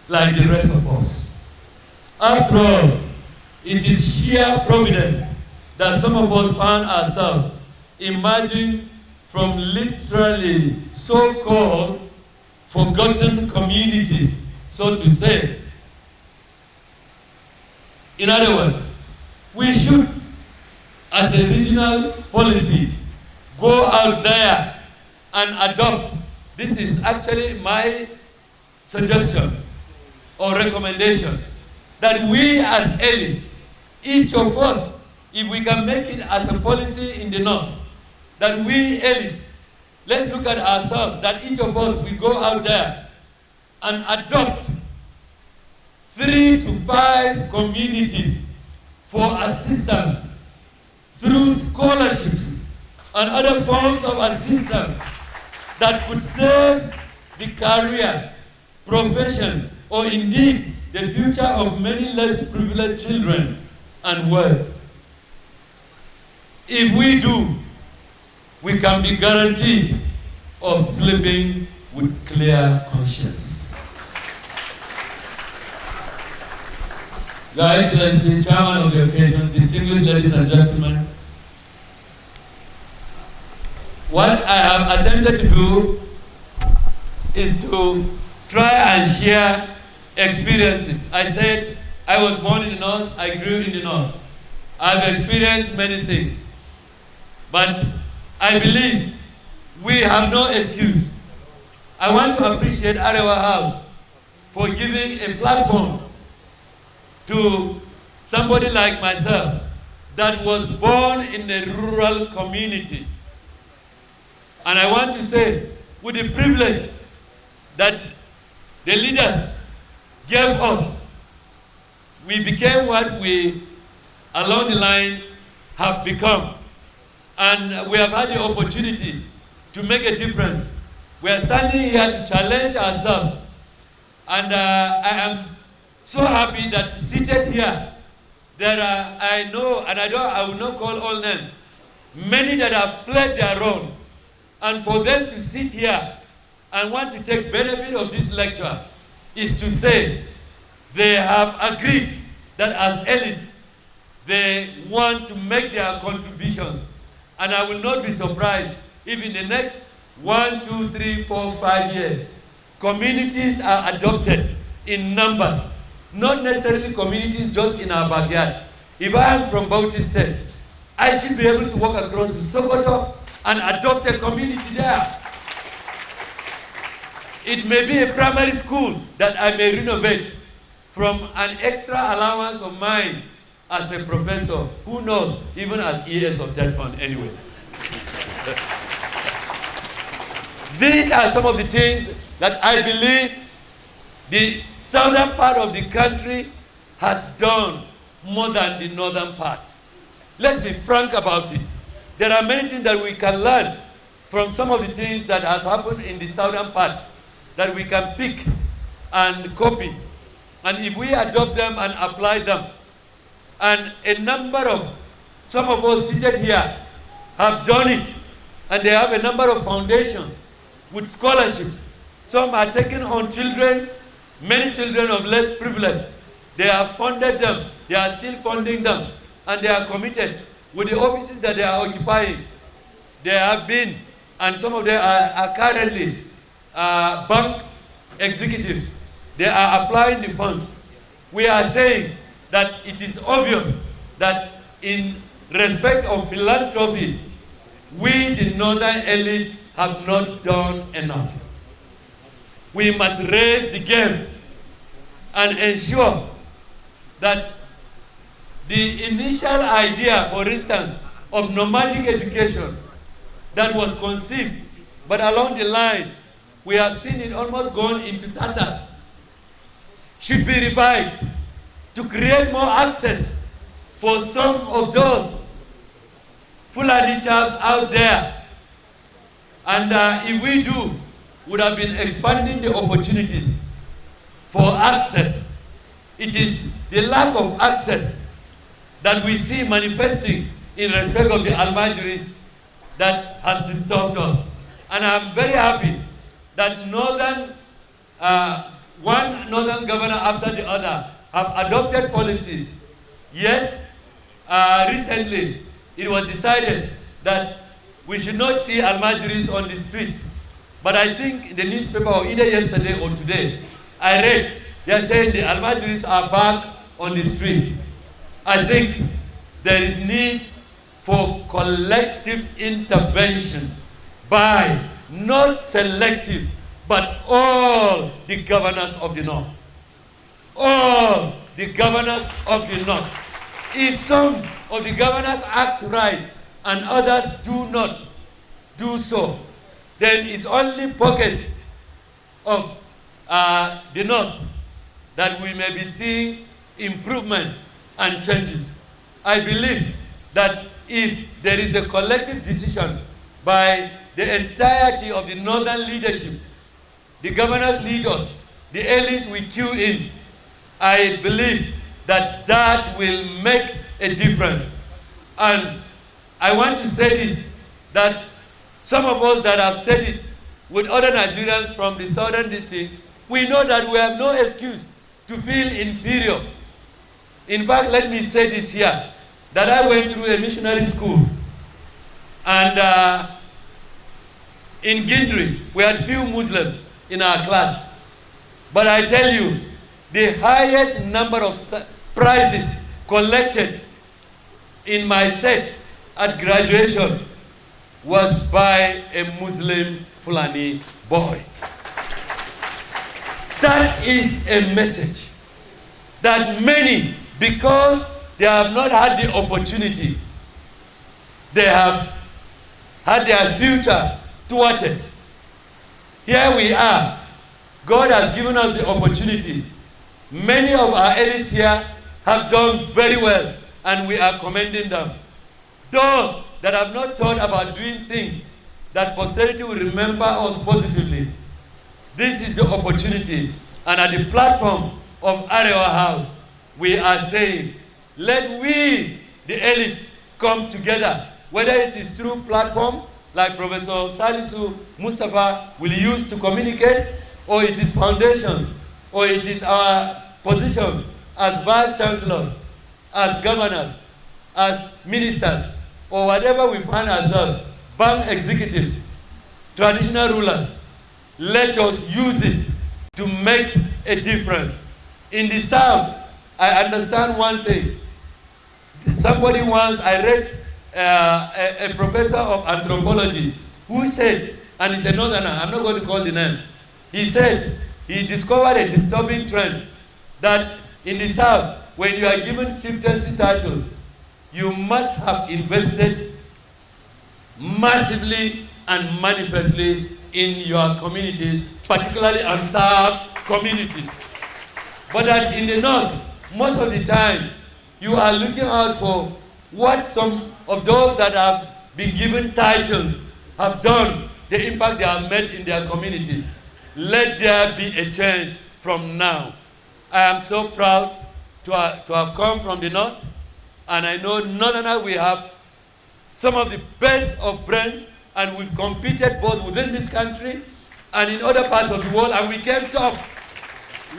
like the rest of us? After all, it is sheer providence that some of us found ourselves emerging from literally so-called forgotten communities, so to say. In other words, we should, as a regional policy, go out there and adopt. This is actually my suggestion or recommendation, that we as elite, each of us, if we can make it as a policy in the north, that we elite, let's look at ourselves, that each of us, we go out there and adopt 3 to 5 communities for assistance through scholarships and other forms of assistance that could save the career, profession, or indeed the future of many less privileged children and worse. If we do, we can be guaranteed of sleeping with clear conscience. Your Excellency, Chairman of the occasion, distinguished ladies and gentlemen, what I have attempted to do is to try and share experiences. I said I was born in the north, I grew in the north. I've experienced many things. But I believe we have no excuse. I want to appreciate Arewa House for giving a platform to somebody like myself that was born in a rural community. And I want to say, with the privilege that the leaders gave us, we became what we, along the line, have become. And we have had the opportunity to make a difference. We are standing here to challenge ourselves. And I am so happy that seated here, there are, I know, and I will not call all names, many that have played their roles. And for them to sit here and want to take benefit of this lecture is to say they have agreed that as elites, they want to make their contributions. And I will not be surprised if in the next 1, 2, 3, 4, 5 years, communities are adopted in numbers, not necessarily communities just in our backyard. If I am from Bauchi State, I should be able to walk across to Sokoto and adopt a community there. It may be a primary school that I may renovate from an extra allowance of mine as a professor, who knows, even as ES of TEDFund anyway. These are some of the things that I believe the southern part of the country has done more than the northern part. Let's be frank about it. There are many things that we can learn from some of the things that has happened in the southern part that we can pick and copy. And if we adopt them and apply them, and a number of, some of us seated here have done it, and they have a number of foundations with scholarships. Some are taking on children, many children of less privilege. They have funded them, they are still funding them, and they are committed with the offices that they are occupying. They have been, and some of them are currently bank executives. They are applying the funds. We are saying that it is obvious that in respect of philanthropy, we, the northern elite, have not done enough. We must raise the game and ensure that the initial idea, for instance, of nomadic education that was conceived, but along the line, we have seen it almost gone into tatters, should be revived to create more access for some of those Fulani chaps out there. And if we do, would have been expanding the opportunities for access. It is the lack of access that we see manifesting in respect of the Almajiris that has disturbed us. And I'm very happy that one northern governor after the other have adopted policies. Yes, recently it was decided that we should not see Almajiris on the streets. But I think in the newspaper, or either yesterday or today, I read they are saying the Almajiris are back on the street. I think there is need for collective intervention by not selective, but all the governors of the North. All the governors of the North. If some of the governors act right and others do not do so, then it's only pockets of the North that we may be seeing improvement and changes. I believe that if there is a collective decision by the entirety of the northern leadership, the governors lead us, the elites we queue in, I believe that that will make a difference. And I want to say this, that some of us that have studied with other Nigerians from the southern district, we know that we have no excuse to feel inferior. In fact, let me say this here, that I went through a missionary school, and in Gindri, we had few Muslims in our class. But I tell you, the highest number of prizes collected in my set at graduation was by a Muslim Fulani boy. That is a message that many, because they have not had the opportunity, they have had their future thwarted. Here we are. God has given us the opportunity. Many of our elites here have done very well, and we are commending them. Those that have not thought about doing things that posterity will remember us positively, this is the opportunity. And at the platform of Arewa House, we are saying, let we, the elites, come together, whether it is through platforms like Professor Salisu Mustafa will use to communicate, or it is foundations, or it is our position as vice chancellors, as governors, as ministers, or whatever we find ourselves, bank executives, traditional rulers. Let us use it to make a difference. In the South, I understand one thing. Somebody once, I read a professor of anthropology who said, and he's a northerner, I'm not going to call the name, he said he discovered a disturbing trend that in the South, when you are given chieftaincy title, you must have invested massively and manifestly in your communities, particularly unserved communities. But that in the North, most of the time, you are looking out for what some of those that have been given titles have done, the impact they have made in their communities. Let there be a change from now. I am so proud to have come from the North, and I know Northerners, we have some of the best of brains, and we've competed both within this country and in other parts of the world, and we came top.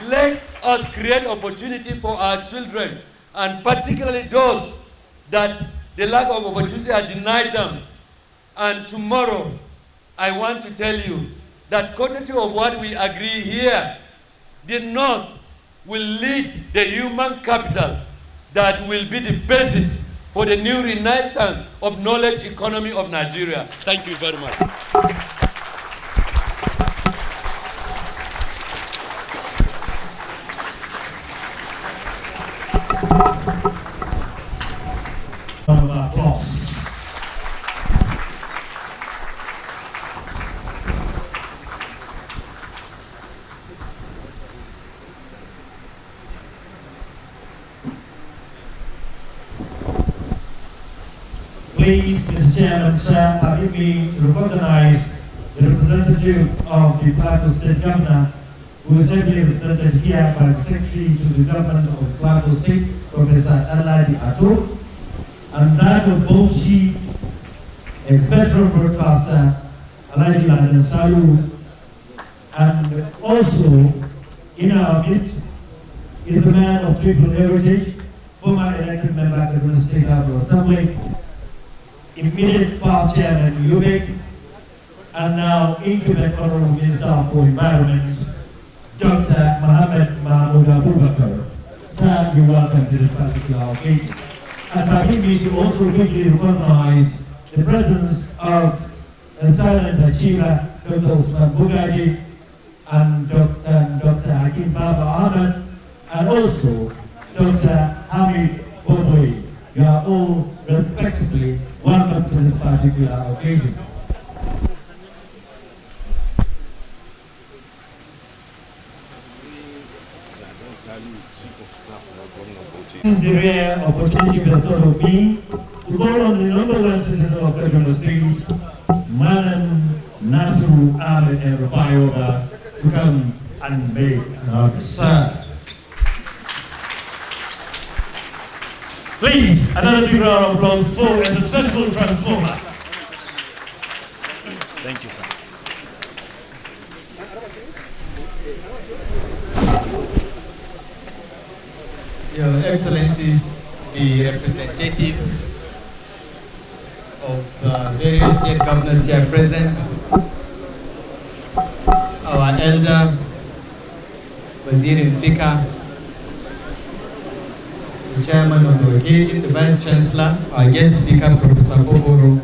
Let us create opportunity for our children, and particularly those that the lack of opportunity has denied them. And tomorrow, I want to tell you that courtesy of what we agree here, the North will lead the human capital that will be the basis for the new renaissance of knowledge economy of Nigeria. Thank you very much. Round of applause. Please, Mr. Chairman, sir, permit me to recognize the representative of the Plateau State Governor, who is ably represented here by the Secretary to the Government of Plateau State, Professor Aladi Ato, and that of Bauchi, a federal broadcaster, Aladi Laden Salu, and also in our midst is a man of triple heritage, former elected member of the Kaduna State House of Assembly, immediate past chairman UBIC, and now incumbent honorable minister for environment, Dr. Mohammed Mahmoud Abubakar. Sir, you're welcome to this particular occasion. And permit me to also quickly recognize the presence of a silent achiever, Dr. Usman Bugaji, and Dr. Hakim Baba Ahmed, and also Dr. Hamid Boboy. You are all respectively welcome to this particular occasion. This is the rare opportunity bestowed on me to call on the number one citizen of Kaduna State, Malam Nasru Ahmed and Rafai, to come and make an address. Sir. Please, another big round of applause for a successful transformer. Thank you, sir. Your Excellencies, the representatives of the various state governors here present, our elder, Wazir Fika, the chairman of the occasion, the vice chancellor, our guest speaker, Professor Bogoro,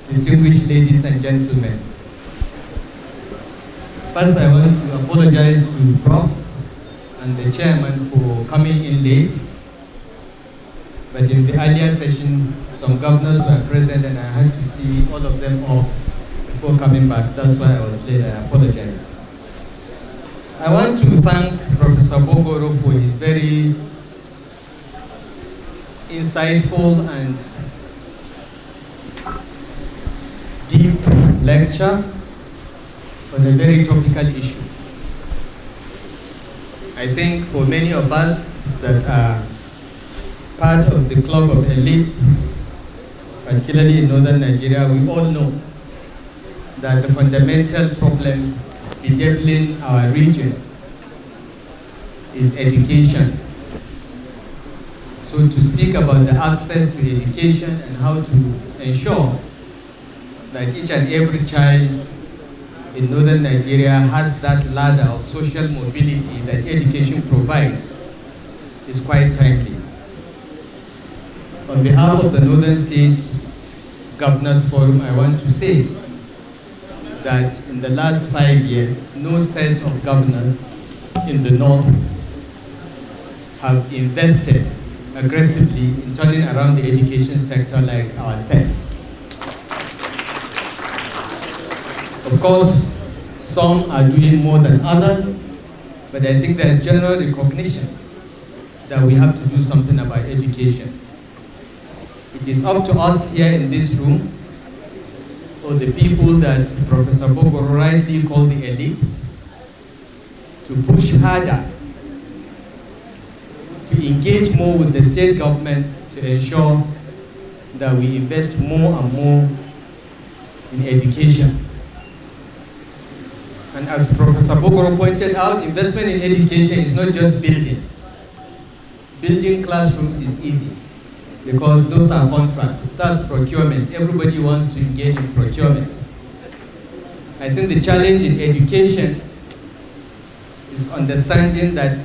distinguished ladies and gentlemen. First, I want to apologize to Prof and the chairman for coming in late. But in the earlier session, some governors were present and I had to see all of them off before coming back. That's why I was late. I apologize. I want to thank Professor Bogoro for his very insightful and deep lecture on a very topical issue. I think for many of us that are part of the club of elites, particularly in northern Nigeria, we all know that the fundamental problem bedeviling our region is education. So to speak about the access to education and how to ensure that each and every child in northern Nigeria has that ladder of social mobility that education provides is quite timely. On behalf of the Northern State Governors Forum, I want to say that in the last 5 years, no set of governors in the North have invested aggressively in turning around the education sector like our set. Of course, some are doing more than others, but I think there's general recognition that we have to do something about education. It is up to us here in this room, or the people that Professor Bogoro rightly called the elites, to push harder, to engage more with the state governments to ensure that we invest more and more in education. And as Professor Bogoro pointed out, investment in education is not just buildings. Building classrooms is easy because those are contracts. That's procurement. Everybody wants to engage in procurement. I think the challenge in education is understanding that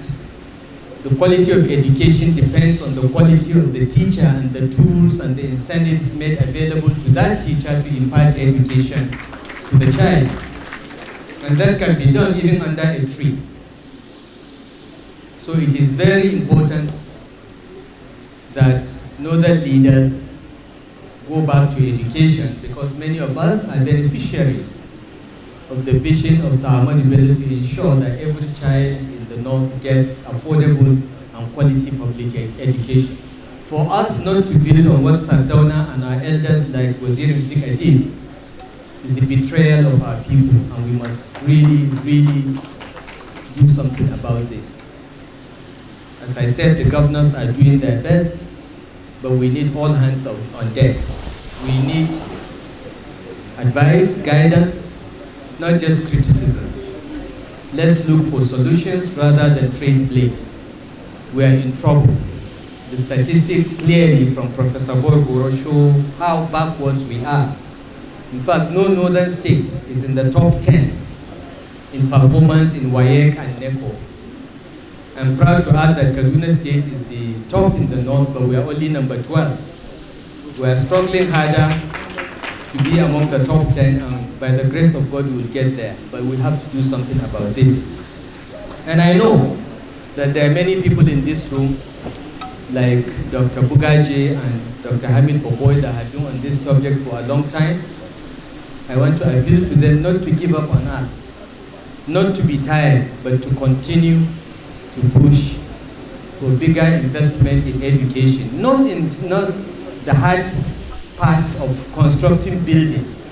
The quality of education depends on the quality of the teacher and the tools and the incentives made available to that teacher to impart education to the child. And that can be done even under a tree. So it is very important that northern leaders go back to education, because many of us are beneficiaries of the vision of Sir Ahmadu Bello to ensure that every child in the north gets affordable and quality public education. For us not to build on what Sardauna and our elders like Wazir Mfika did is the betrayal of our people, and we must really, really do something about this. As I said, the governors are doing their best, but we need all hands on deck. We need advice, guidance, not just criticism. Let's look for solutions rather than trade blames. We are in trouble. The statistics clearly from Professor Bogoro show how backwards we are. In fact, no northern state is in the top 10 in performance in WAEC and NECO. I'm proud to add that Kaduna State is the top in the north, but we are only number 12. We are struggling harder to be among the top 10, and by the grace of God, we will get there. But we have to do something about this. And I know that there are many people in this room, like Dr. Bugaji and Dr. Hamid Boboy, that have been on this subject for a long time. I want to appeal to them not to give up on us, not to be tired, but to continue to push for bigger investment in education, not the hard parts of constructing buildings,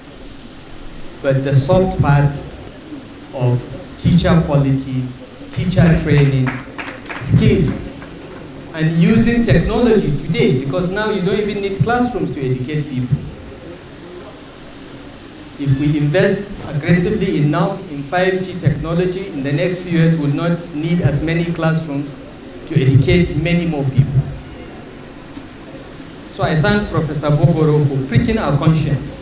but the soft part of teacher quality, teacher training, skills, and using technology today, because now you don't even need classrooms to educate people. If we invest aggressively enough in 5G technology, in the next few years we'll not need as many classrooms to educate many more people. So I thank Professor Bogoro for pricking our conscience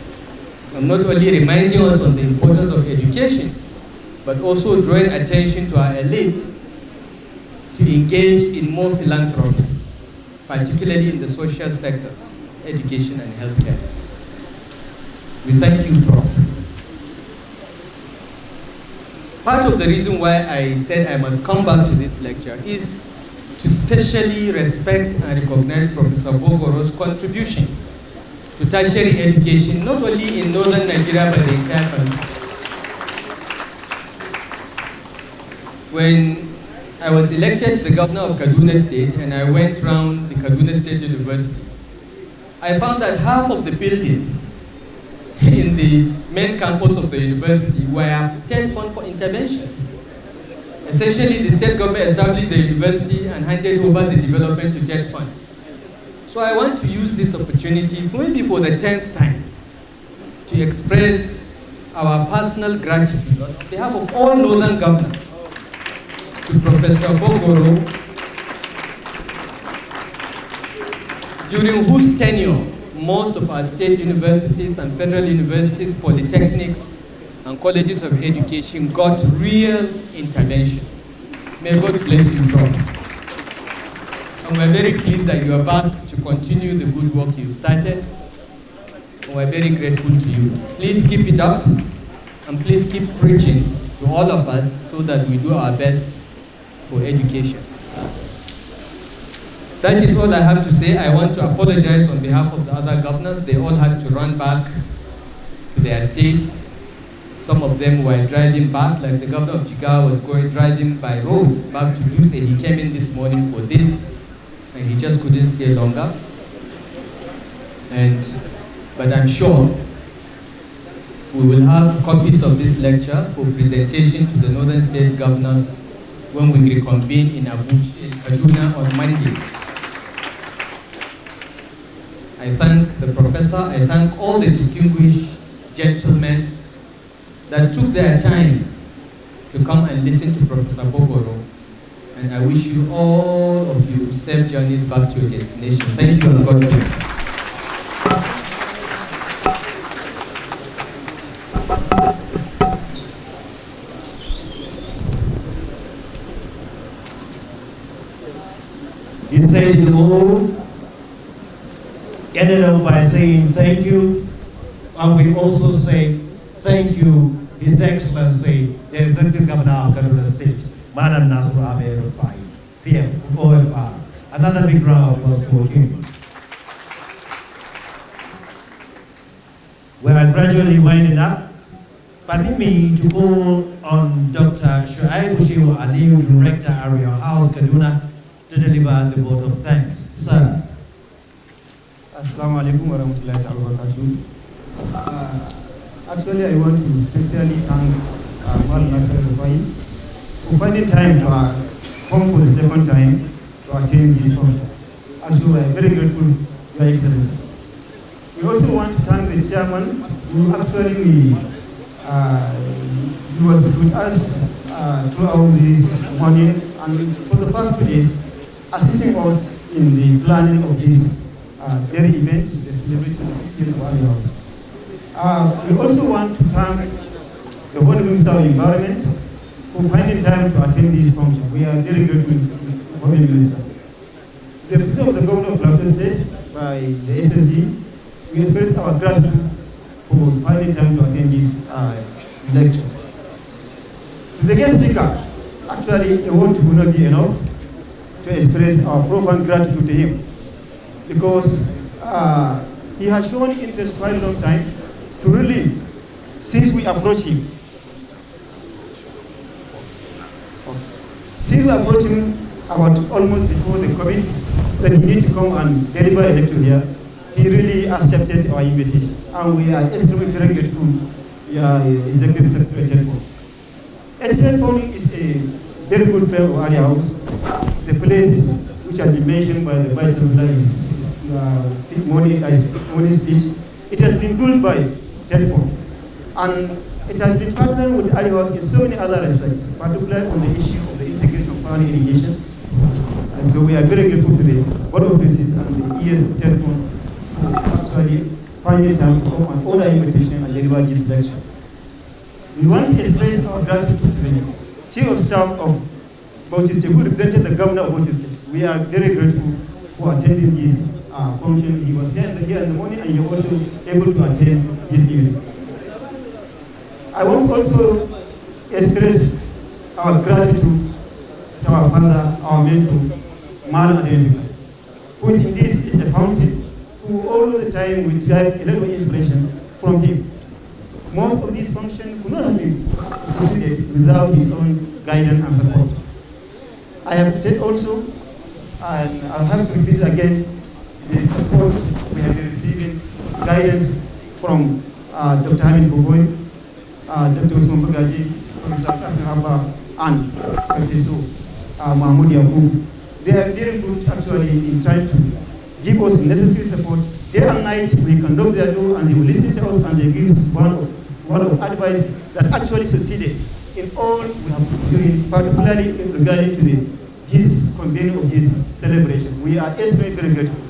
and not only reminding us of the importance of education, but also drawing attention to our elite to engage in more philanthropy, particularly in the social sectors, education and healthcare. We thank you, Prof. Part of the reason why I said I must come back to this lecture is to specially respect and recognize Professor Bogoro's contribution to tertiary education, not only in northern Nigeria, but the entire country. When I was elected the governor of Kaduna State and I went around the Kaduna State University, I found that half of the buildings in the main campus of the university were TEDFund for interventions. Essentially, the state government established the university and handed over the development to TEDFund. So I want to use this opportunity, maybe for the 10th time, to express our personal gratitude on behalf of all northern governors to Professor Bogoro, during whose tenure most of our state universities and federal universities, polytechnics, and colleges of education got real intervention. May God bless you, Prof. And we're very pleased that you are back to continue the good work you've started. And we're very grateful to you. Please keep it up, and please keep preaching to all of us so that we do our best for education. That is all I have to say. I want to apologize on behalf of the other governors. They all had to run back to their states. Some of them were driving back, like the governor of Jigawa was driving by road back to Duse. He came in this morning for this, and he just couldn't stay longer. But I'm sure we will have copies of this lecture for presentation to the northern state governors when we reconvene in Abuja, in Kaduna on Monday. I thank the professor, I thank all the distinguished gentlemen that took their time to come and listen to Professor Bogoro. And I wish you, all of you, safe journeys back to your destination. Thank you and God bless. He said it all, ended up by saying thank you, and we also say thank you, His Excellency, the Executive Governor of Kaduna State, Madam Nasru Ahmed Rufai, CF, OFR. Another big round of applause for him. We are gradually winding up. Permit me to call on Dr. Shuaib Bushiwa Aliyu, Director, Arewa House, Kaduna, to deliver the vote of thanks. Sir. Assalamu alaikum wa rahmatullahi wa barakatuh. Actually, I want to sincerely thank Mal Nasser Rufai for finding time to come for the second time to attend this function. Actually, we are very grateful, Your Excellency. We also want to thank the chairman who actually he was with us throughout this morning and for the past 2 days assisting us in the planning of this very event, the celebration of this Arewa House. We also want to thank the Honorable Minister of Environment for finding time to attend this function. We are very grateful to the Honorable Minister. The President of the Governor of Plateau State by the SSG, we express our gratitude for finding time to attend this lecture. To the guest speaker, actually a word will not be enough to express our profound gratitude to him because he has shown interest quite a long time to really, since we approached him, about almost before the COVID, that he needs to come and deliver a lecture here, he really accepted our invitation. And we are extremely very grateful, Executive Secretary TEDFund. TEDFund is a very good friend of Arewa House. The place which has been mentioned by the Vice Chancellor in morning speech, it has been built by TEDFund. And it has been partnered with Arewa House in so many other respects, particularly on the issue of the integration of foreign irrigation. And so we are very grateful to the Board of Offices and the ES TEDFund for actually finding time to come and order invitation and deliver this lecture. We want to express our gratitude to the Chief of Staff of Bauchi State, who represented the Governor of Bauchi State. We are very grateful for attending this function. He was here in the morning and he was also able to attend this evening. I want to also express our gratitude to our father, our mentor, Mal Arewa, who indeed is a fountain, who all the time we derive a lot of inspiration from him. Most of these functions could not have been succeeded without his own guidance and support. I have said also, and I'll have to repeat again, the support we have been receiving, guidance from Dr. Hamid Bogoro, Dr. Usman Bagaji, Professor Kasim Abba, and Professor Mahmoud Yakub. They are very good actually in trying to give us necessary support. Day and night we can knock their door and they will listen to us and they give us one of advice that actually succeeded in all we have been doing, particularly regarding to this convening of this celebration. We are extremely very grateful.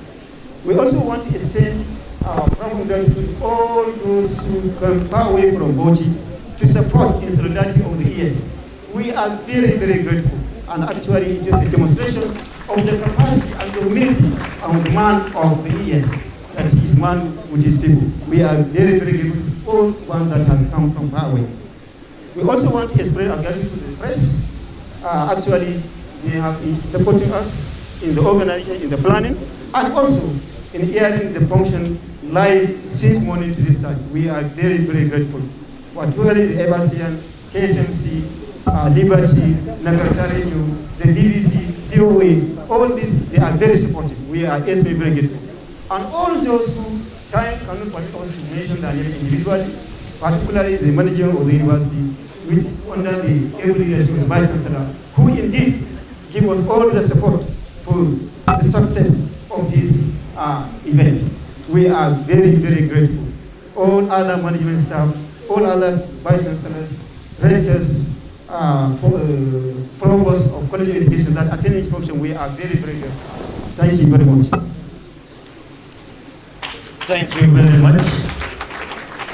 We also want to extend our profound gratitude to all those who come far away from Bauchi to support in solidarity of the ES. We are very, very grateful, and actually it is a demonstration of the capacity and the humility of the man of the ES, that he is man with his people. We are very, very grateful to all one that has come from far away. We also want to express our gratitude to the press. Actually, they have been supporting us in the organization, in the planning, and also in hearing the function live since morning to this time. We are very, very grateful. Particularly the Evancian, KSMC, Liberty, Nagarta Radio, the BBC, DOA, all these, they are very supportive. We are extremely very grateful. And all those who time cannot permit us to mention their name individually, particularly the manager of the university, which under the every leadership of the Vice Chancellor, who indeed give us all the support for the success of this event. We are very, very grateful. All other management staff, all other Vice Chancellors, rectors, provosts of college education that attend each function, we are very, very grateful. Thank you very much. Thank you very much.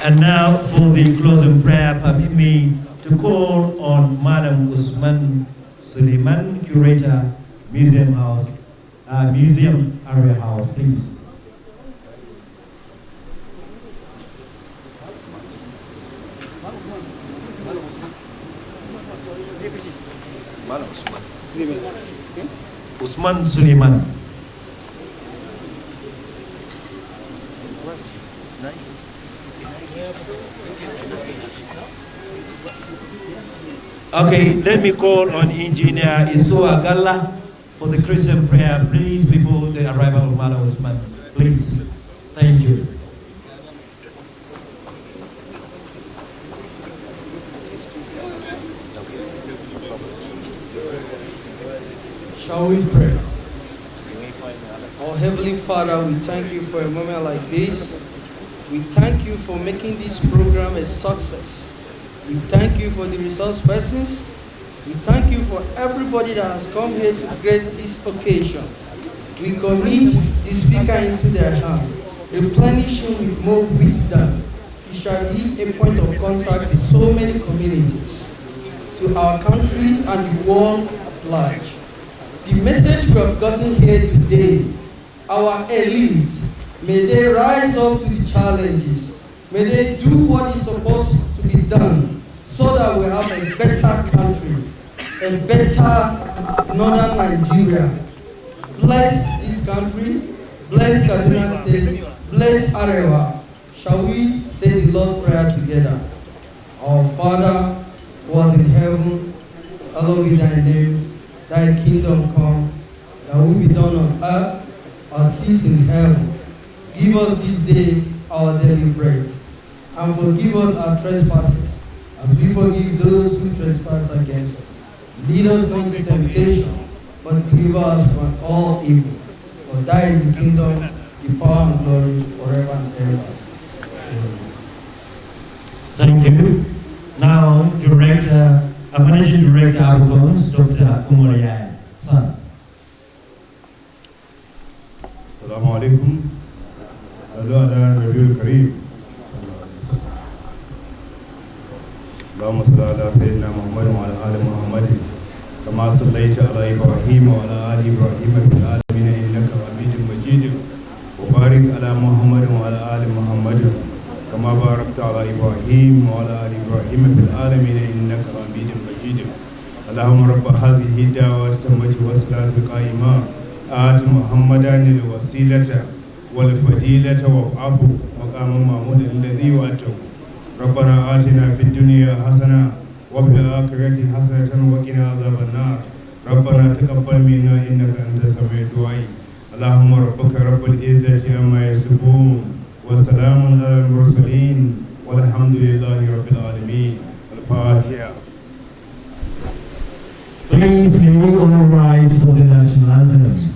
And now for the closing prayer, permit me to call on Madam Usman Suleiman, Curator, Museum House, Museum Area House, please. Usman Suleiman. Okay, let me call on Engineer Isu Agalla for the Christian prayer, please, before the arrival of Mala Usman. Please. Thank you. Shall we pray? Our Heavenly Father, we thank you for a moment like this. We thank you for making this program a success. We thank you for the resource persons. We thank you for everybody that has come here to grace this occasion. We commit the speaker into their hand. Replenish him with more wisdom. He shall be a point of contact with so many communities, to our country and the world at large. The message we have gotten here today, our elites, may they rise up to the challenges. May they do what is supposed to be done so that we have a better country, a better northern Nigeria. Bless this country, bless Kaduna State, bless Arewa. Shall we say the Lord's Prayer together? Our Father, who art in heaven, hallowed be thy name. Thy kingdom come, thy will be done on earth as it is in heaven. Give us this day our daily bread, and forgive us our trespasses, as we forgive those who trespass against us. Lead us not into temptation, but deliver us from all evil. For thine is the kingdom, the power and glory forever and ever. Amen. Thank you. Now, Managing Director, Arewa, Dr. Umar Yaya. Son. Assalamu alaikum. Allah ala Nabiul Kareem. Allahumma salli ala Sayyidina Muhammad wa ala ali Muhammad. Kama sallaita ala Ibrahim wa ala ali Ibrahim fil alamin innaka Hamidum Majid. Wa barik ala Muhammad wa ala ali Muhammad. Kama barakta ala Ibrahim wa ala ali Ibrahim fil alamin innaka Hamidum Majid. Allahumma rabb hadhihi da'wati tammati wassalatu qa'ima. آت محمدا الوسيلة والفضيلة وابعثه مقاما محمودا الذي وعدته. ربنا آتنا في الدنيا حسنة وفي الآخرة حسنة وقنا عذاب النار. ربنا تقبل منا إنك أنت السميع الدعاء. اللهم ربك رب العزة عما يصفون وسلام على المرسلين والحمد لله رب العالمين. الفاتحة. Please, may we all rise for the national anthem.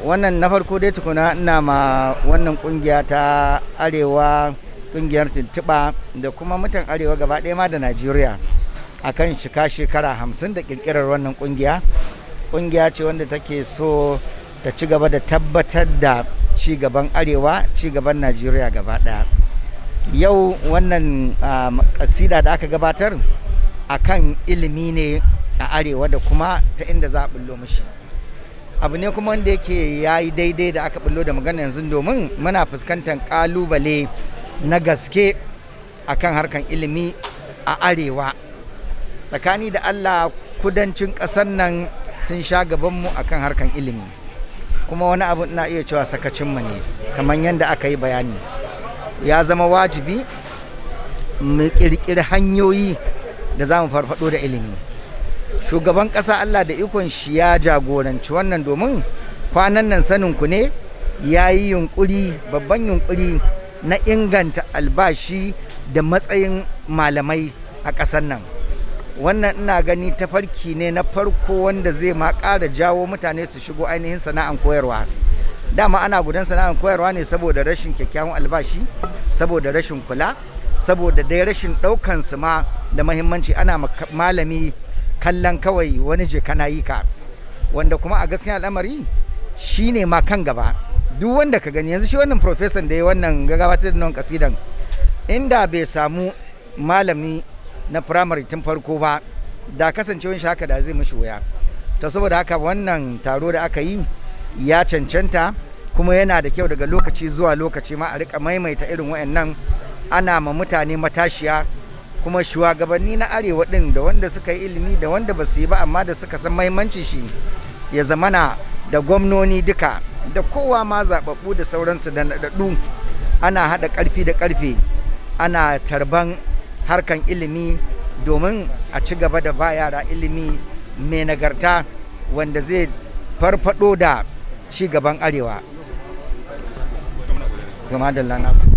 Wannan na farko dai tukuna ina ma wannan kungiya ta Arewa, kungiyar tuntuɓa da kuma mutan Arewa gaba ɗaya ma da Najeriya akan shekara 50 da kirkirar wannan kungiya ce wanda take so ta ci gaba da tabbatar da ci gaban Arewa, ci gaban Najeriya gaba ɗaya. Yau wannan kasida da aka gabatar akan ilimi ne a Arewa da kuma ta inda za a bullo mishi. Abu ne kuma wanda yake ya yi daidai da aka bullo da magana yanzu, domin muna fuskantar kalubale na gaske akan harkan ilimi a Arewa. Tsakani da Allah, kudancin ƙasar nan sun sha gabanmu akan harkan ilimi, kuma wani abu na iya cewa sakacinmu ne, kamar yadda aka yi bayani. Ya zama wajibi mu ƙirƙiri hanyoyi da za mu farfaɗo da ilimi. Shugaban ƙasa Allah da ikon shi ya jagoranci wannan, domin kwanan nan sanin ku ne ya yi yunƙuri, babban yunƙuri na inganta albashi da matsayin malamai a ƙasar nan. Wannan ina gani tafarki ne na farko wanda zai ma ƙara jawo mutane su shigo ainihin sana'an koyarwa. Dama ana gudan sana'an koyarwa ne saboda rashin kyakkyawan albashi, saboda rashin kula, saboda dai rashin ɗaukan su ma da mahimmanci. Ana malami kallon kawai wani je kana yi ka, wanda kuma a gaskiya al'amari shi ne ma kan gaba. Duk wanda ka gani yanzu, shi wannan profesan da ya wannan gabatar da nan kasidan, inda bai samu malami na firamare tun farko ba, da kasancewar shi haka da zai mashi wuya. To saboda haka wannan taro da aka yi ya cancanta, kuma yana da kyau daga lokaci zuwa lokaci ma a rika maimaita irin wayannan, ana ma mutane matashiya, kuma shugabanni na Arewa din da wanda suka yi ilimi da wanda ba su yi ba amma da suka san mahimmanci shi, ya zamana da gwamnoni duka da kowa ma zababbu da sauransu da naɗaɗɗu, ana haɗa ƙarfi da ƙarfe, ana tarban harkan ilimi domin a ci gaba da ba yara ilimi mai nagarta wanda zai farfado da ci gaban Arewa. Gama da lana.